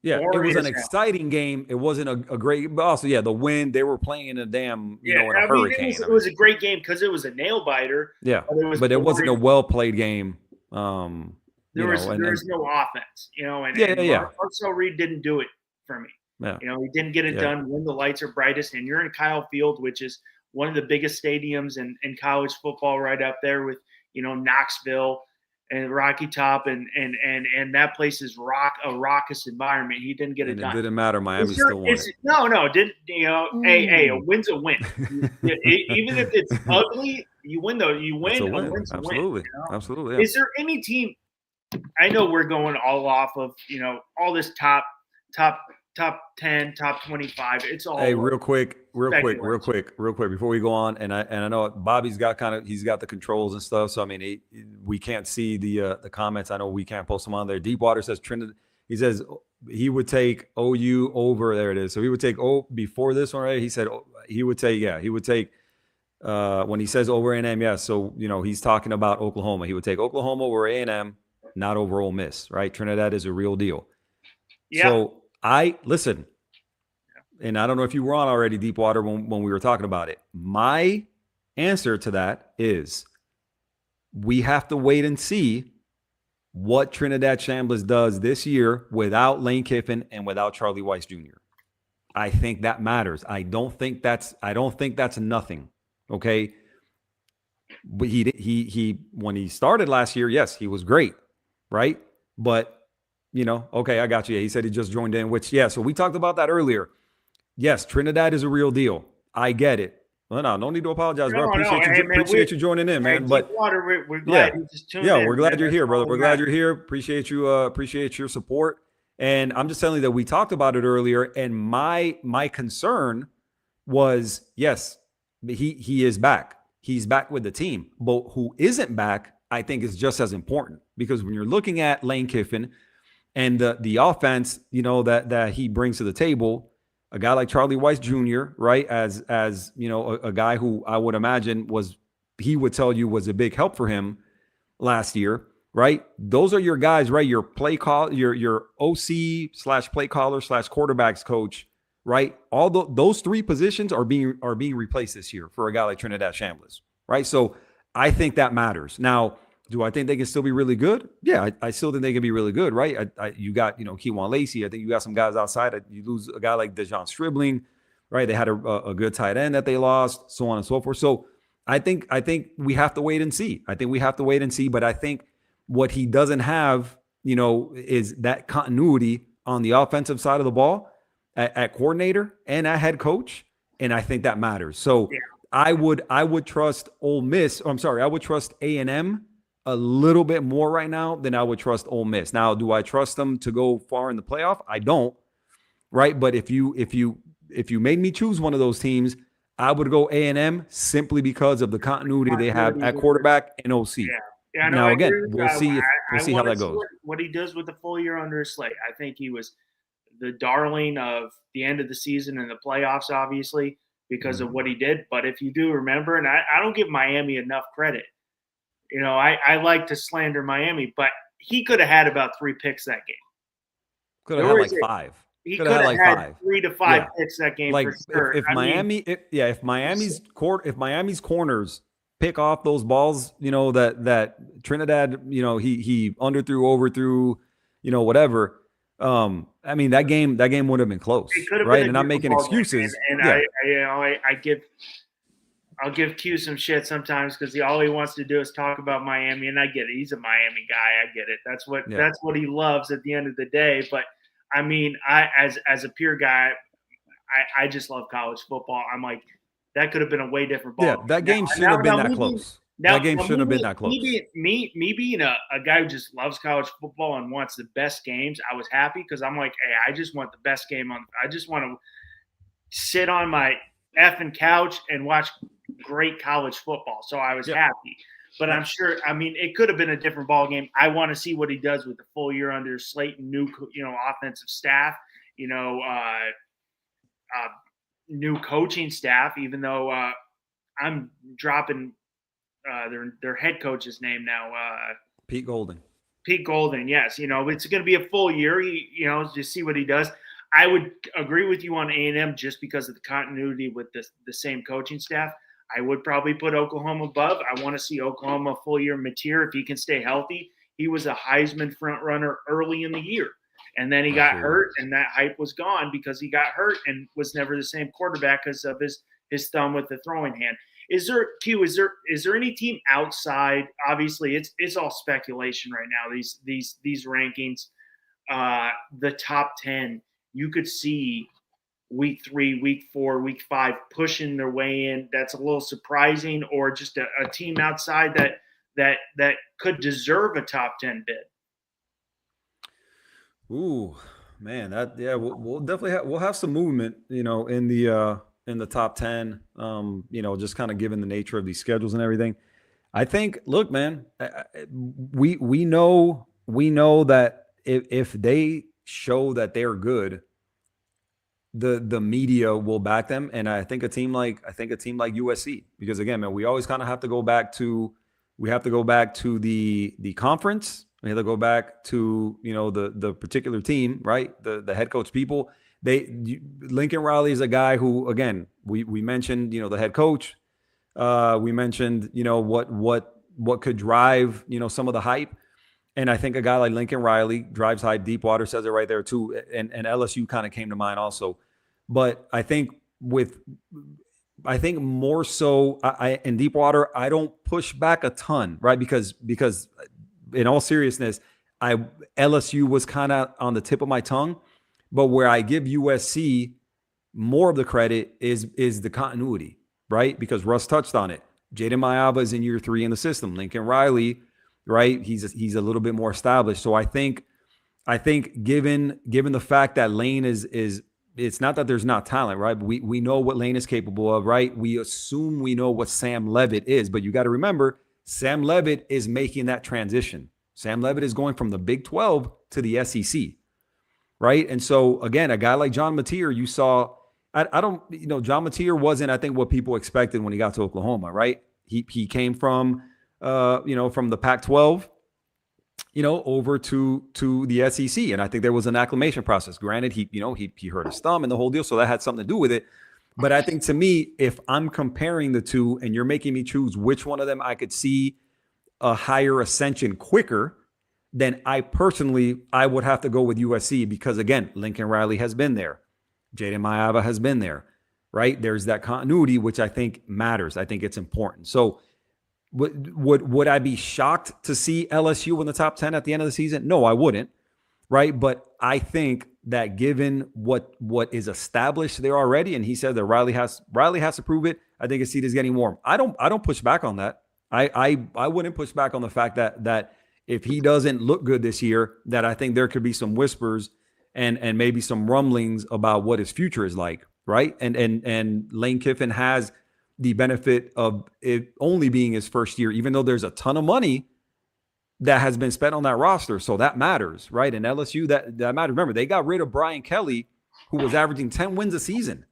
Yeah, it was an exciting game. It wasn't a great, but also, the wind. They were playing in a damn, in a hurricane. It was a great game because it was a nail biter. Yeah, but it wasn't a well played game. There was no offense, and Marcel Reed didn't do it for me. Yeah. He didn't get it done when the lights are brightest, and you're in Kyle Field, which is one of the biggest stadiums in college football, right up there with Knoxville and Rocky Top, and that place is a raucous environment. He didn't get it done. It didn't matter. Miami still won it. No, didn't Hey, a win's a win. Even if it's ugly, you win though. You win. A win. Absolutely. Absolutely. Yeah. Is there any team? I know we're going all off of all this top 10, top 25. It's all. Hey, real quick, before we go on, and I know Bobby's got he's got the controls and stuff. So I mean, we can't see the comments. I know we can't post them on there. Deepwater says Trinidad. He says he would take OU over. There it is. So he would take before this one, right? He said he would take. When he says over A&M, yes. So, he's talking about Oklahoma. He would take Oklahoma over A&M, not over Ole Miss, right? Trinidad is a real deal. Yeah. So listen, and I don't know if you were on already, Deepwater, when we were talking about it. My answer to that is we have to wait and see what Trinidad Chambliss does this year without Lane Kiffin and without Charlie Weiss Jr. I think that matters. I don't think that's nothing. Okay. But he when he started last year, yes, he was great. Right. But, okay, I got you. He said he just joined in, which, so we talked about that earlier. Yes, Trinidad is a real deal. I get it. Well, no need to apologize, bro. Appreciate you joining in, man. But we're glad you just tuned in. We're glad you're here, brother. We're glad you're here. Appreciate you. Appreciate your support. And I'm just telling you that we talked about it earlier. And my concern was, yes, he is back. He's back with the team. But who isn't back, I think, is just as important. Because when you're looking at Lane Kiffin and the offense, that he brings to the table, a guy like Charlie Weiss Jr., right? As a guy who I would imagine he would tell you was a big help for him last year, right? Those are your guys, right? Your play call, your OC / play caller / quarterbacks coach, right? All those three positions are being replaced this year for a guy like Trinidad Chambliss, right? So I think that matters. Now, do I think they can still be really good? Yeah, I still think they can be really good, right? You got, Keywan Lacey. I think you got some guys outside. You lose a guy like Dejon Stribling, right? They had a good tight end that they lost, so on and so forth. So I think we have to wait and see. But I think what he doesn't have, is that continuity on the offensive side of the ball at coordinator and at head coach. And I think that matters. So yeah. I would trust Ole Miss. I would trust A&M a little bit more right now than I would trust Ole Miss. Now, do I trust them to go far in the playoff? I don't. Right. But if you made me choose one of those teams, I would go A&M simply because of the continuity they have at quarterback and OC. Yeah. Now, again, we'll see how that goes. What he does with the full year under his slate. I think he was the darling of the end of the season and the playoffs, obviously, because of what he did. But if you do remember, and I don't give Miami enough credit. I like to slander Miami, but he could have had about 3 picks that game. Could have had like 5. He could have had 5. 3 to 5 picks that game for sure. If Miami's corners pick off those balls, that Trinidad, he underthrew, overthrew, whatever. That game would have been close, right? And I'm making excuses. I'll give Q some shit sometimes because all he wants to do is talk about Miami, and I get it. He's a Miami guy. I get it. That's what he loves at the end of the day. But I mean, as a pure guy, I just love college football. I'm like, that could have been a way different ball. Yeah, that game shouldn't have been that close. That game shouldn't have been that close. Me being a guy who just loves college football and wants the best games, I was happy because I'm like, hey, I just want the best game on. I just want to sit on my effing couch and watch great college football. So I was happy. But I'm sure, it could have been a different ball game. I want to see what he does with the full year under Slayton, new, offensive staff, new coaching staff, even though I'm dropping their head coach's name now. Pete Golding. Yes. It's going to be a full year. To see what he does. I would agree with you on A&M just because of the continuity with the same coaching staff. I would probably put Oklahoma above. I want to see Oklahoma full year Mateer if he can stay healthy. He was a Heisman front runner early in the year, and then he got hurt, and that hype was gone because he got hurt and was never the same quarterback because of his thumb with the throwing hand. Is there any team outside? Obviously, it's all speculation right now. These rankings, the top 10, you could see week 3, week 4, week 5 pushing their way in. That's a little surprising, or just a team outside that could deserve a top 10 bid. Ooh, man, we'll definitely we'll have some movement, in the top 10. Just kind of given the nature of these schedules and everything. I think, look, man, we know that if they show that they're good, the media will back them. And I think a team like USC, because again, man, we always kind of have to go back to the conference. We have to go back to, the particular team, right? The head coach people. Lincoln Riley is a guy who, again, we mentioned, the head coach. We mentioned, what could drive, some of the hype. And I think a guy like Lincoln Riley drives hype. Deepwater says it right there too. And LSU kind of came to mind also. But I think more so in Deepwater, I don't push back a ton, right? Because in all seriousness, LSU was kind of on the tip of my tongue. But where I give USC more of the credit is the continuity, right? Because Russ touched on it. Jaden Mayava is in year 3 in the system. Lincoln Riley, right? He's a little bit more established. So I think given the fact that Lane is it's not that there's not talent, right? But we know what Lane is capable of, right? We assume we know what Sam Levitt is, but you got to remember, Sam Levitt is making that transition. Sam Levitt is going from the Big 12 to the SEC, right? And so again, a guy like John Mateer, you saw I don't, John Mateer wasn't, I think, what people expected when he got to Oklahoma, right? He came from, from the Pac-12, over to the SEC, and I think there was an acclimation process. Granted, he hurt his thumb and the whole deal, so that had something to do with it. But I think, to me, if I'm comparing the two and you're making me choose which one of them I could see a higher ascension quicker, then I would have to go with USC because, again, Lincoln Riley has been there. Jaden Mayava has been there, right? There's that continuity, which I think matters. I think it's important. So would I be shocked to see LSU in the top 10 at the end of the season? No, I wouldn't, right? But I think that given what is established there already, and he said that Riley has to prove it, I think his seat is getting warm. I don't push back on that. I wouldn't push back on the fact that if he doesn't look good this year, that I think there could be some whispers and maybe some rumblings about what his future is like, right? And Lane Kiffin has the benefit of it only being his first year, even though there's a ton of money that has been spent on that roster. So that matters, right? And LSU, that matters. Remember, they got rid of Brian Kelly, who was averaging 10 wins a season,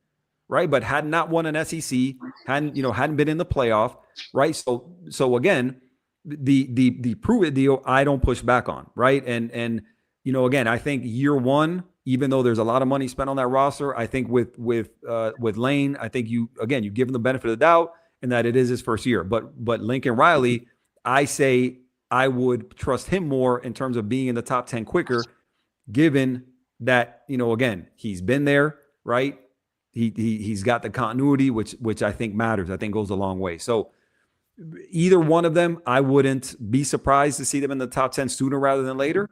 right? But had not won an SEC, hadn't been in the playoff, right? So again, the prove it deal, I don't push back on, right? And again, I think year one, even though there's a lot of money spent on that roster, I think with Lane, I think you give him the benefit of the doubt and that it is his first year. But Lincoln Riley, I say I would trust him more in terms of being in the top 10 quicker, given that, again, he's been there, right? He's got the continuity, which I think matters. I think goes a long way. So either one of them, I wouldn't be surprised to see them in the top 10 sooner rather than later.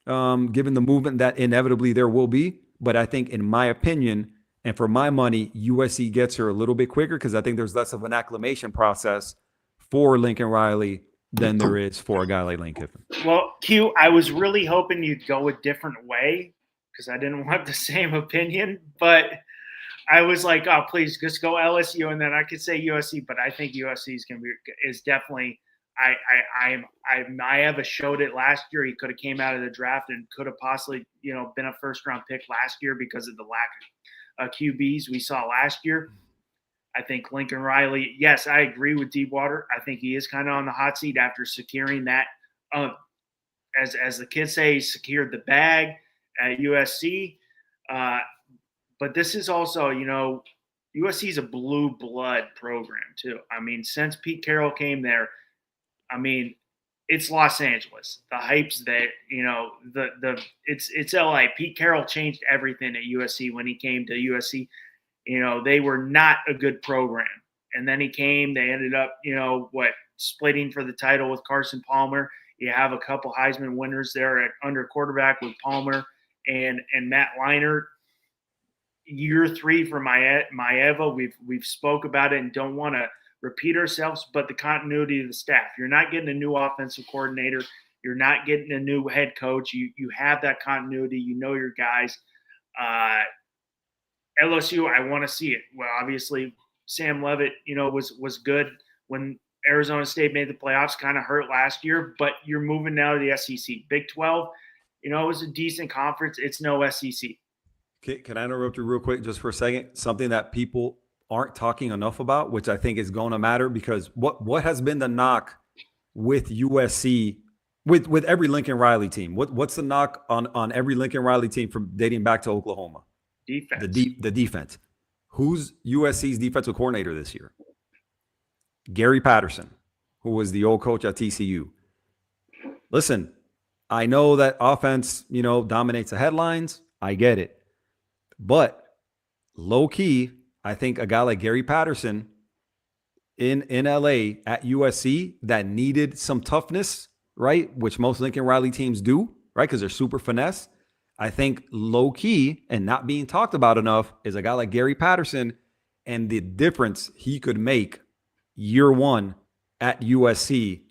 Given the movement that inevitably there will be. But I think, in my opinion, and for my money, USC gets her a little bit quicker because I think there's less of an acclimation process for Lincoln Riley than there is for a guy like Lane Kiffin. Well, Q, I was really hoping you'd go a different way because I didn't want the same opinion. But I was like, oh, please just go LSU, and then I could say USC. But I think USC is definitely – Maeva showed it last year. He could have came out of the draft and could have possibly, been a first-round pick last year because of the lack of QBs we saw last year. I think Lincoln Riley, yes, I agree with Deepwater. I think he is kind of on the hot seat after securing that. As the kids say, he secured the bag at USC. But this is also, USC is a blue blood program too. I mean, since Pete Carroll came there, it's Los Angeles. The hype's there, it's LA. Pete Carroll changed everything at USC when he came to USC. They were not a good program. And then he came, they ended up, splitting for the title with Carson Palmer. You have a couple Heisman winners there under quarterback with Palmer and Matt Leinart. Year 3 for Maeva, we've spoke about it and don't want to repeat ourselves, but the continuity of the staff. You're not getting a new offensive coordinator. You're not getting a new head coach. You have that continuity. Your guys. LSU, I want to see it. Well, obviously, Sam Leavitt, was good when Arizona State made the playoffs. Kind of hurt last year, but you're moving now to the SEC. Big 12, it was a decent conference. It's no SEC. Can I interrupt you real quick just for a second? Something that people aren't talking enough about, which I think is going to matter, because what has been the knock with USC, with every Lincoln Riley team? What's the knock on every Lincoln Riley team from dating back to Oklahoma? Defense. The defense. Who's USC's defensive coordinator this year? Gary Patterson, who was the old coach at TCU. Listen, I know that offense, dominates the headlines. I get it. But low key, I think a guy like Gary Patterson in LA at USC that needed some toughness, right? Which most Lincoln Riley teams do, right? Because they're super finesse. I think low key and not being talked about enough is a guy like Gary Patterson and the difference he could make year 1 at USC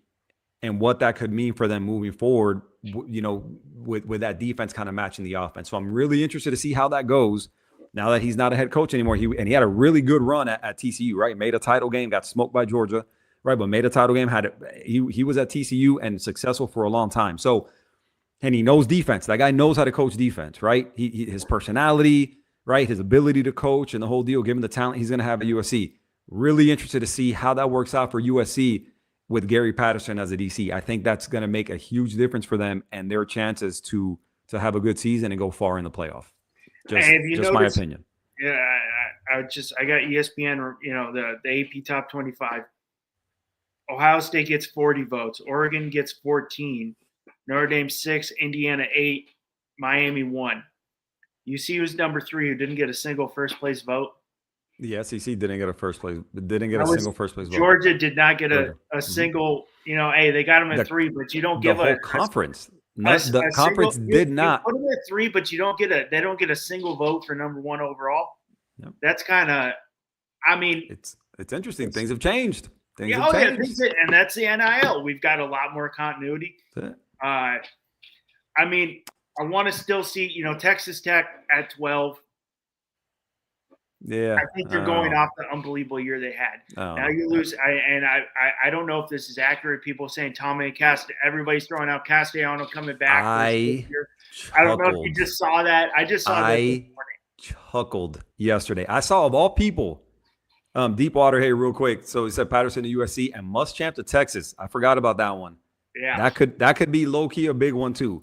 and what that could mean for them moving forward, with that defense kind of matching the offense. So I'm really interested to see how that goes. Now that he's not a head coach anymore, he had a really good run at TCU, right? Made a title game, got smoked by Georgia, right? But made a title game. He was at TCU and successful for a long time. So, and he knows defense. That guy knows how to coach defense, right? His personality, right? His ability to coach and the whole deal, given the talent he's going to have at USC. Really interested to see how that works out for USC with Gary Patterson as a DC. I think that's going to make a huge difference for them and their chances to have a good season and go far in the playoff. Just my opinion. Yeah, I got ESPN, the AP top 25. Ohio State gets 40 votes. Oregon gets 14. Notre Dame 6. Indiana 8. Miami 1. UC was number 3, who didn't get a single first place vote. The SEC didn't get a single first place vote. Georgia did not get a single. Hey, they got them at 3, but you don't give a conference. The conference did not. You put them at 3, but you don't get they don't get a single vote for number 1 overall. Yep. That's kind of, it's interesting. Things have changed. And that's the NIL. We've got a lot more continuity. I want to still see, Texas Tech at 12. Yeah, I think they're going off the unbelievable year they had. Now you lose, I don't know if this is accurate. People saying Tommy everybody's throwing out Castellano coming back. I don't know if you just saw that. I just saw that this morning. Chuckled yesterday. I saw, of all people, Deepwater. Hey, real quick. So he said Patterson to USC and Muschamp to Texas. I forgot about that one. Yeah, that could be low key a big one too.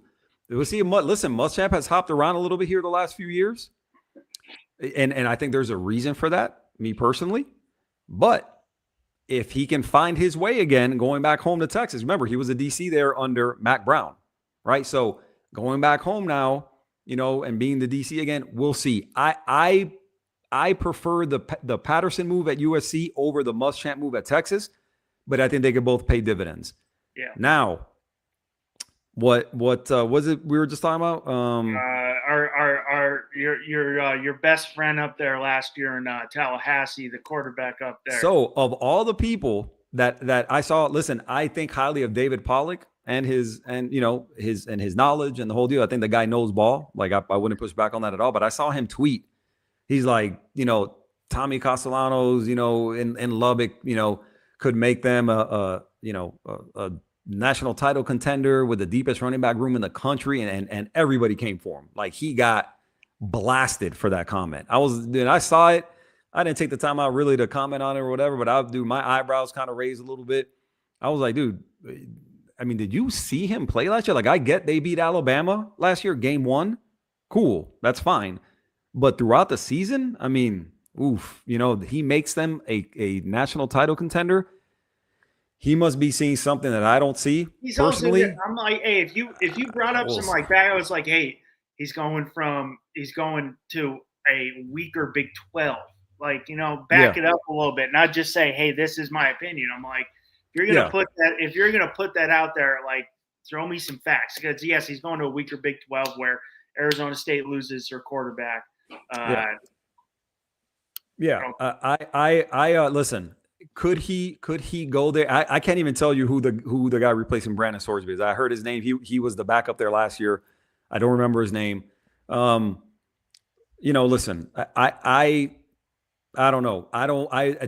We'll see. Listen, Muschamp has hopped around a little bit here the last few years. And I think there's a reason for that, me personally. But if he can find his way again, going back home to Texas, remember, he was a DC there under Mac Brown, right? So going back home now, and being the DC again, we'll see. I prefer the Patterson move at USC over the Muschamp move at Texas, but I think they could both pay dividends. Yeah. Now, what was it we were just talking about? Your best friend up there last year in Tallahassee, the quarterback up there. So of all the people that I saw, listen, I think highly of David Pollock and his knowledge and the whole deal. I think the guy knows ball. Like I wouldn't push back on that at all. But I saw him tweet. He's like, Tommy Castellanos, in Lubbock, could make them a national title contender with the deepest running back room in the country, and everybody came for him. Like, he got blasted for that comment. I saw it. I didn't take the time out really to comment on it or whatever, but my eyebrows kind of raised a little bit. I was like, dude, did you see him play last year? Like, I get they beat Alabama last year, game 1. Cool. That's fine. But throughout the season, he makes them a national title contender. He must be seeing something that I don't see. He's personally. Also, I'm like, hey, if you brought up some like that, I was like, hey, he's going to a weaker Big 12. Like, back it up a little bit, not just say, hey, this is my opinion. I'm like, if you're gonna put that out there, like, throw me some facts. Because yes, he's going to a weaker Big 12 where Arizona State loses their quarterback. Listen. Could he go there? I can't even tell you who the guy replacing Brandon Sorsby is. I heard his name. He was the backup there last year. I don't remember his name. Listen, I don't know.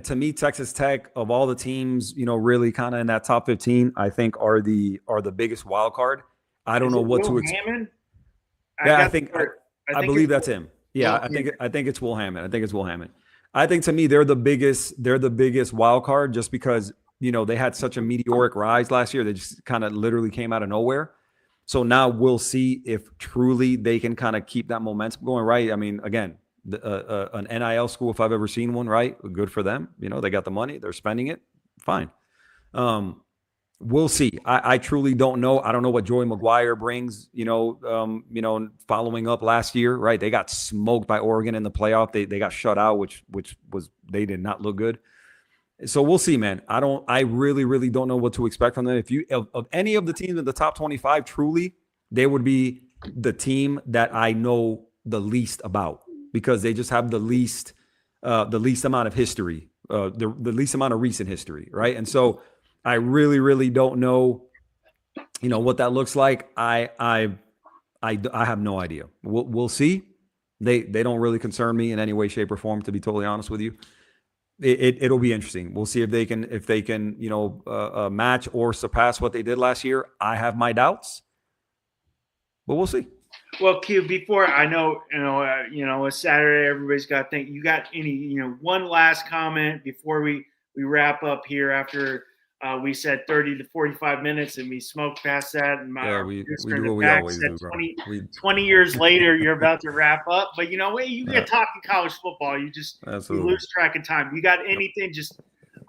To me, Texas Tech, of all the teams, really kind of in that top 15, I think are the biggest wild card. I don't know what to expect. I believe that's him. Yeah, I think it's Will Hammond. I think to me they're the biggest wild card just because they had such a meteoric rise last year. They just kind of literally came out of nowhere. So now we'll see if truly they can kind of keep that momentum going, right? Again, an NIL school, if I've ever seen one, right? Good for them. They got the money, they're spending it. Fine. We'll see. I truly don't know. I don't know what Joey McGuire brings, following up last year, right? They got smoked by Oregon in the playoff. They got shut out, which was, they did not look good. So we'll see, man. I really, really don't know what to expect from them. Of any of the teams in the top 25, truly, they would be the team that I know the least about because they just have the least amount of history, the least amount of recent history, right? And so I really, really don't know, what that looks like. I have no idea. We'll see. They don't really concern me in any way, shape, or form, to be totally honest with you. It'll be interesting. We'll see if they can match or surpass what they did last year. I have my doubts, but we'll see. Well, Q, before I know, it's Saturday. Everybody's got to think. You got any, one last comment before we wrap up here after we said 30 to 45 minutes and we smoked past that. And Yeah, our we producer in do the what we back always said do, bro. 20 years later, you're about to wrap up. But you get talking college football. You lose track of time. You got anything?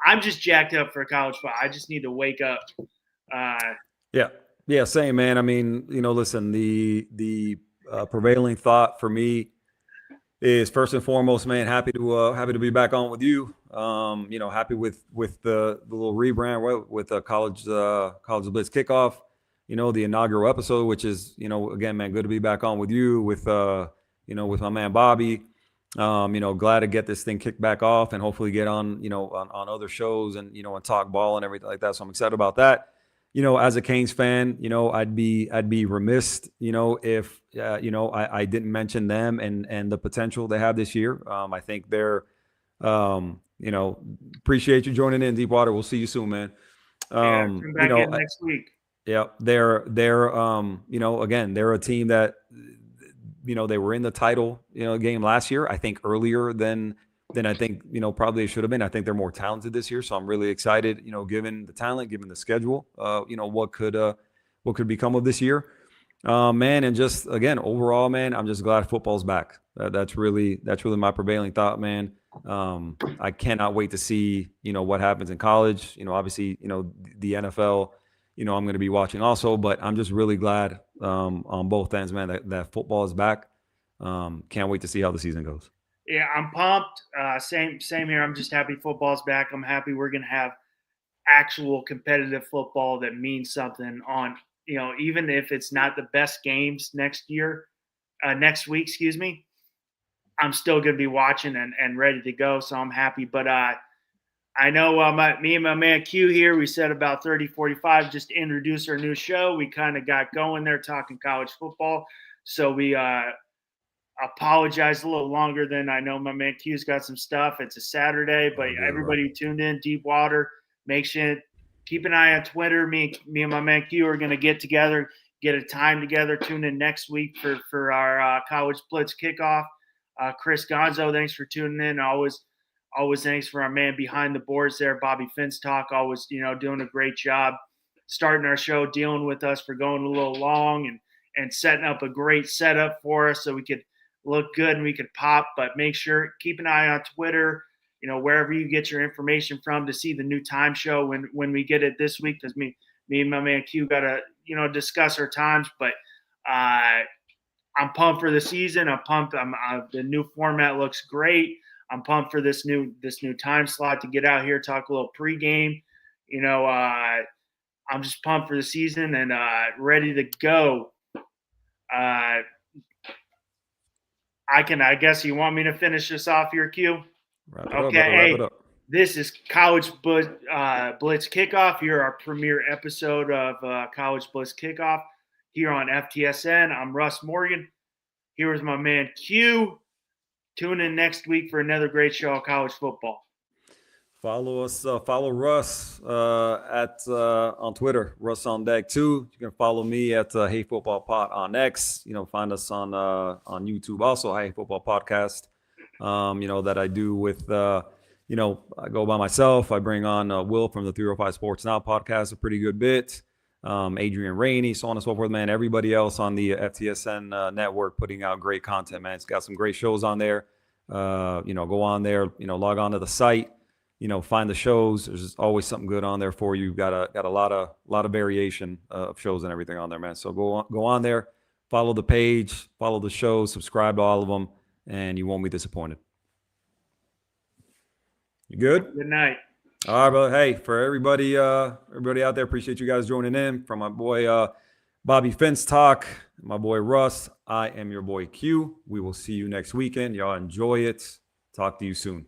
I'm just jacked up for college football. I just need to wake up. Yeah, same, man. I mean, listen, the prevailing thought for me is first and foremost, man, happy to be back on with you. Happy with the little rebrand with the college Blitz Kickoff. The inaugural episode, which is again, man, good to be back on with you with with my man Bobby. Glad to get this thing kicked back off and hopefully get on on other shows and and talk ball and everything like that. So I'm excited about that. As a Canes fan, I'd be remiss, if I didn't mention them and the potential they have this year. I think they're, appreciate you joining in, Deepwater. We'll see you soon, man. Come back in next week. Yeah, they're again, they're a team that they were in the title game last year. I think earlier than I think probably they should have been. I think they're more talented this year, so I'm really excited. Given the talent, given the schedule, what could become of this year, man. And just again, overall, man, I'm just glad football's back. That's really my prevailing thought, man. I cannot wait to see what happens in college. Obviously, the NFL. I'm going to be watching also, but I'm just really glad on both ends, man, that football is back. Can't wait to see how the season goes. Yeah, I'm pumped. Same here. I'm just happy football's back. I'm happy we're going to have actual competitive football that means something on, even if it's not the best games next week, excuse me, I'm still going to be watching and ready to go. So I'm happy. But I know me and my man Q here, we said about 30, 45, just to introduce our new show. We kind of got going there talking college football. So we apologize a little longer than I know my man Q's got some stuff. It's a Saturday, but everybody who tuned in, Deepwater, make sure keep an eye on Twitter. Me and my man Q are going to get together, get a time together, tune in next week for our College Blitz Kickoff. Chris Gonzo, thanks for tuning in. Always thanks for our man behind the boards there, Bobby Finstock, always, doing a great job starting our show, dealing with us for going a little long and setting up a great setup for us so we could look good and we could pop. But make sure, keep an eye on Twitter, wherever you get your information from to see the new time show when we get it this week, because me and my man Q got to, discuss our times. But I'm pumped for the season. I'm pumped. The new format looks great. I'm pumped for this new time slot to get out here, talk a little pregame. I'm just pumped for the season and ready to go. I guess you want me to finish this off here, Q? Wrap it up. This is College Blitz Kickoff. Here, our premiere episode of College Blitz Kickoff here on FTSN. I'm Russ Morgan. Here is my man Q. Tune in next week for another great show of college football. Follow us. Follow Russ on Twitter, Russ on Deck 2. You can follow me at Hey Football Pod on X. Find us on YouTube also, Hey Football Podcast. That I do with I go by myself. I bring on Will from the 305 Sports Now podcast, a pretty good bit. Adrian Rainey, so on and so forth, man. Everybody else on the FTSN network putting out great content, man. It's got some great shows on there. Go on there, log on to the site, find the shows. There's always something good on there for you. Got a lot of variation of shows and everything on there, man. So go on there, follow the page, follow the shows, subscribe to all of them, and you won't be disappointed. You good? Good night. All right, brother. Hey, for everybody out there, appreciate you guys joining in. From my boy Bobby Finstock, my boy Russ, I am your boy Q. We will see you next weekend. Y'all enjoy it. Talk to you soon.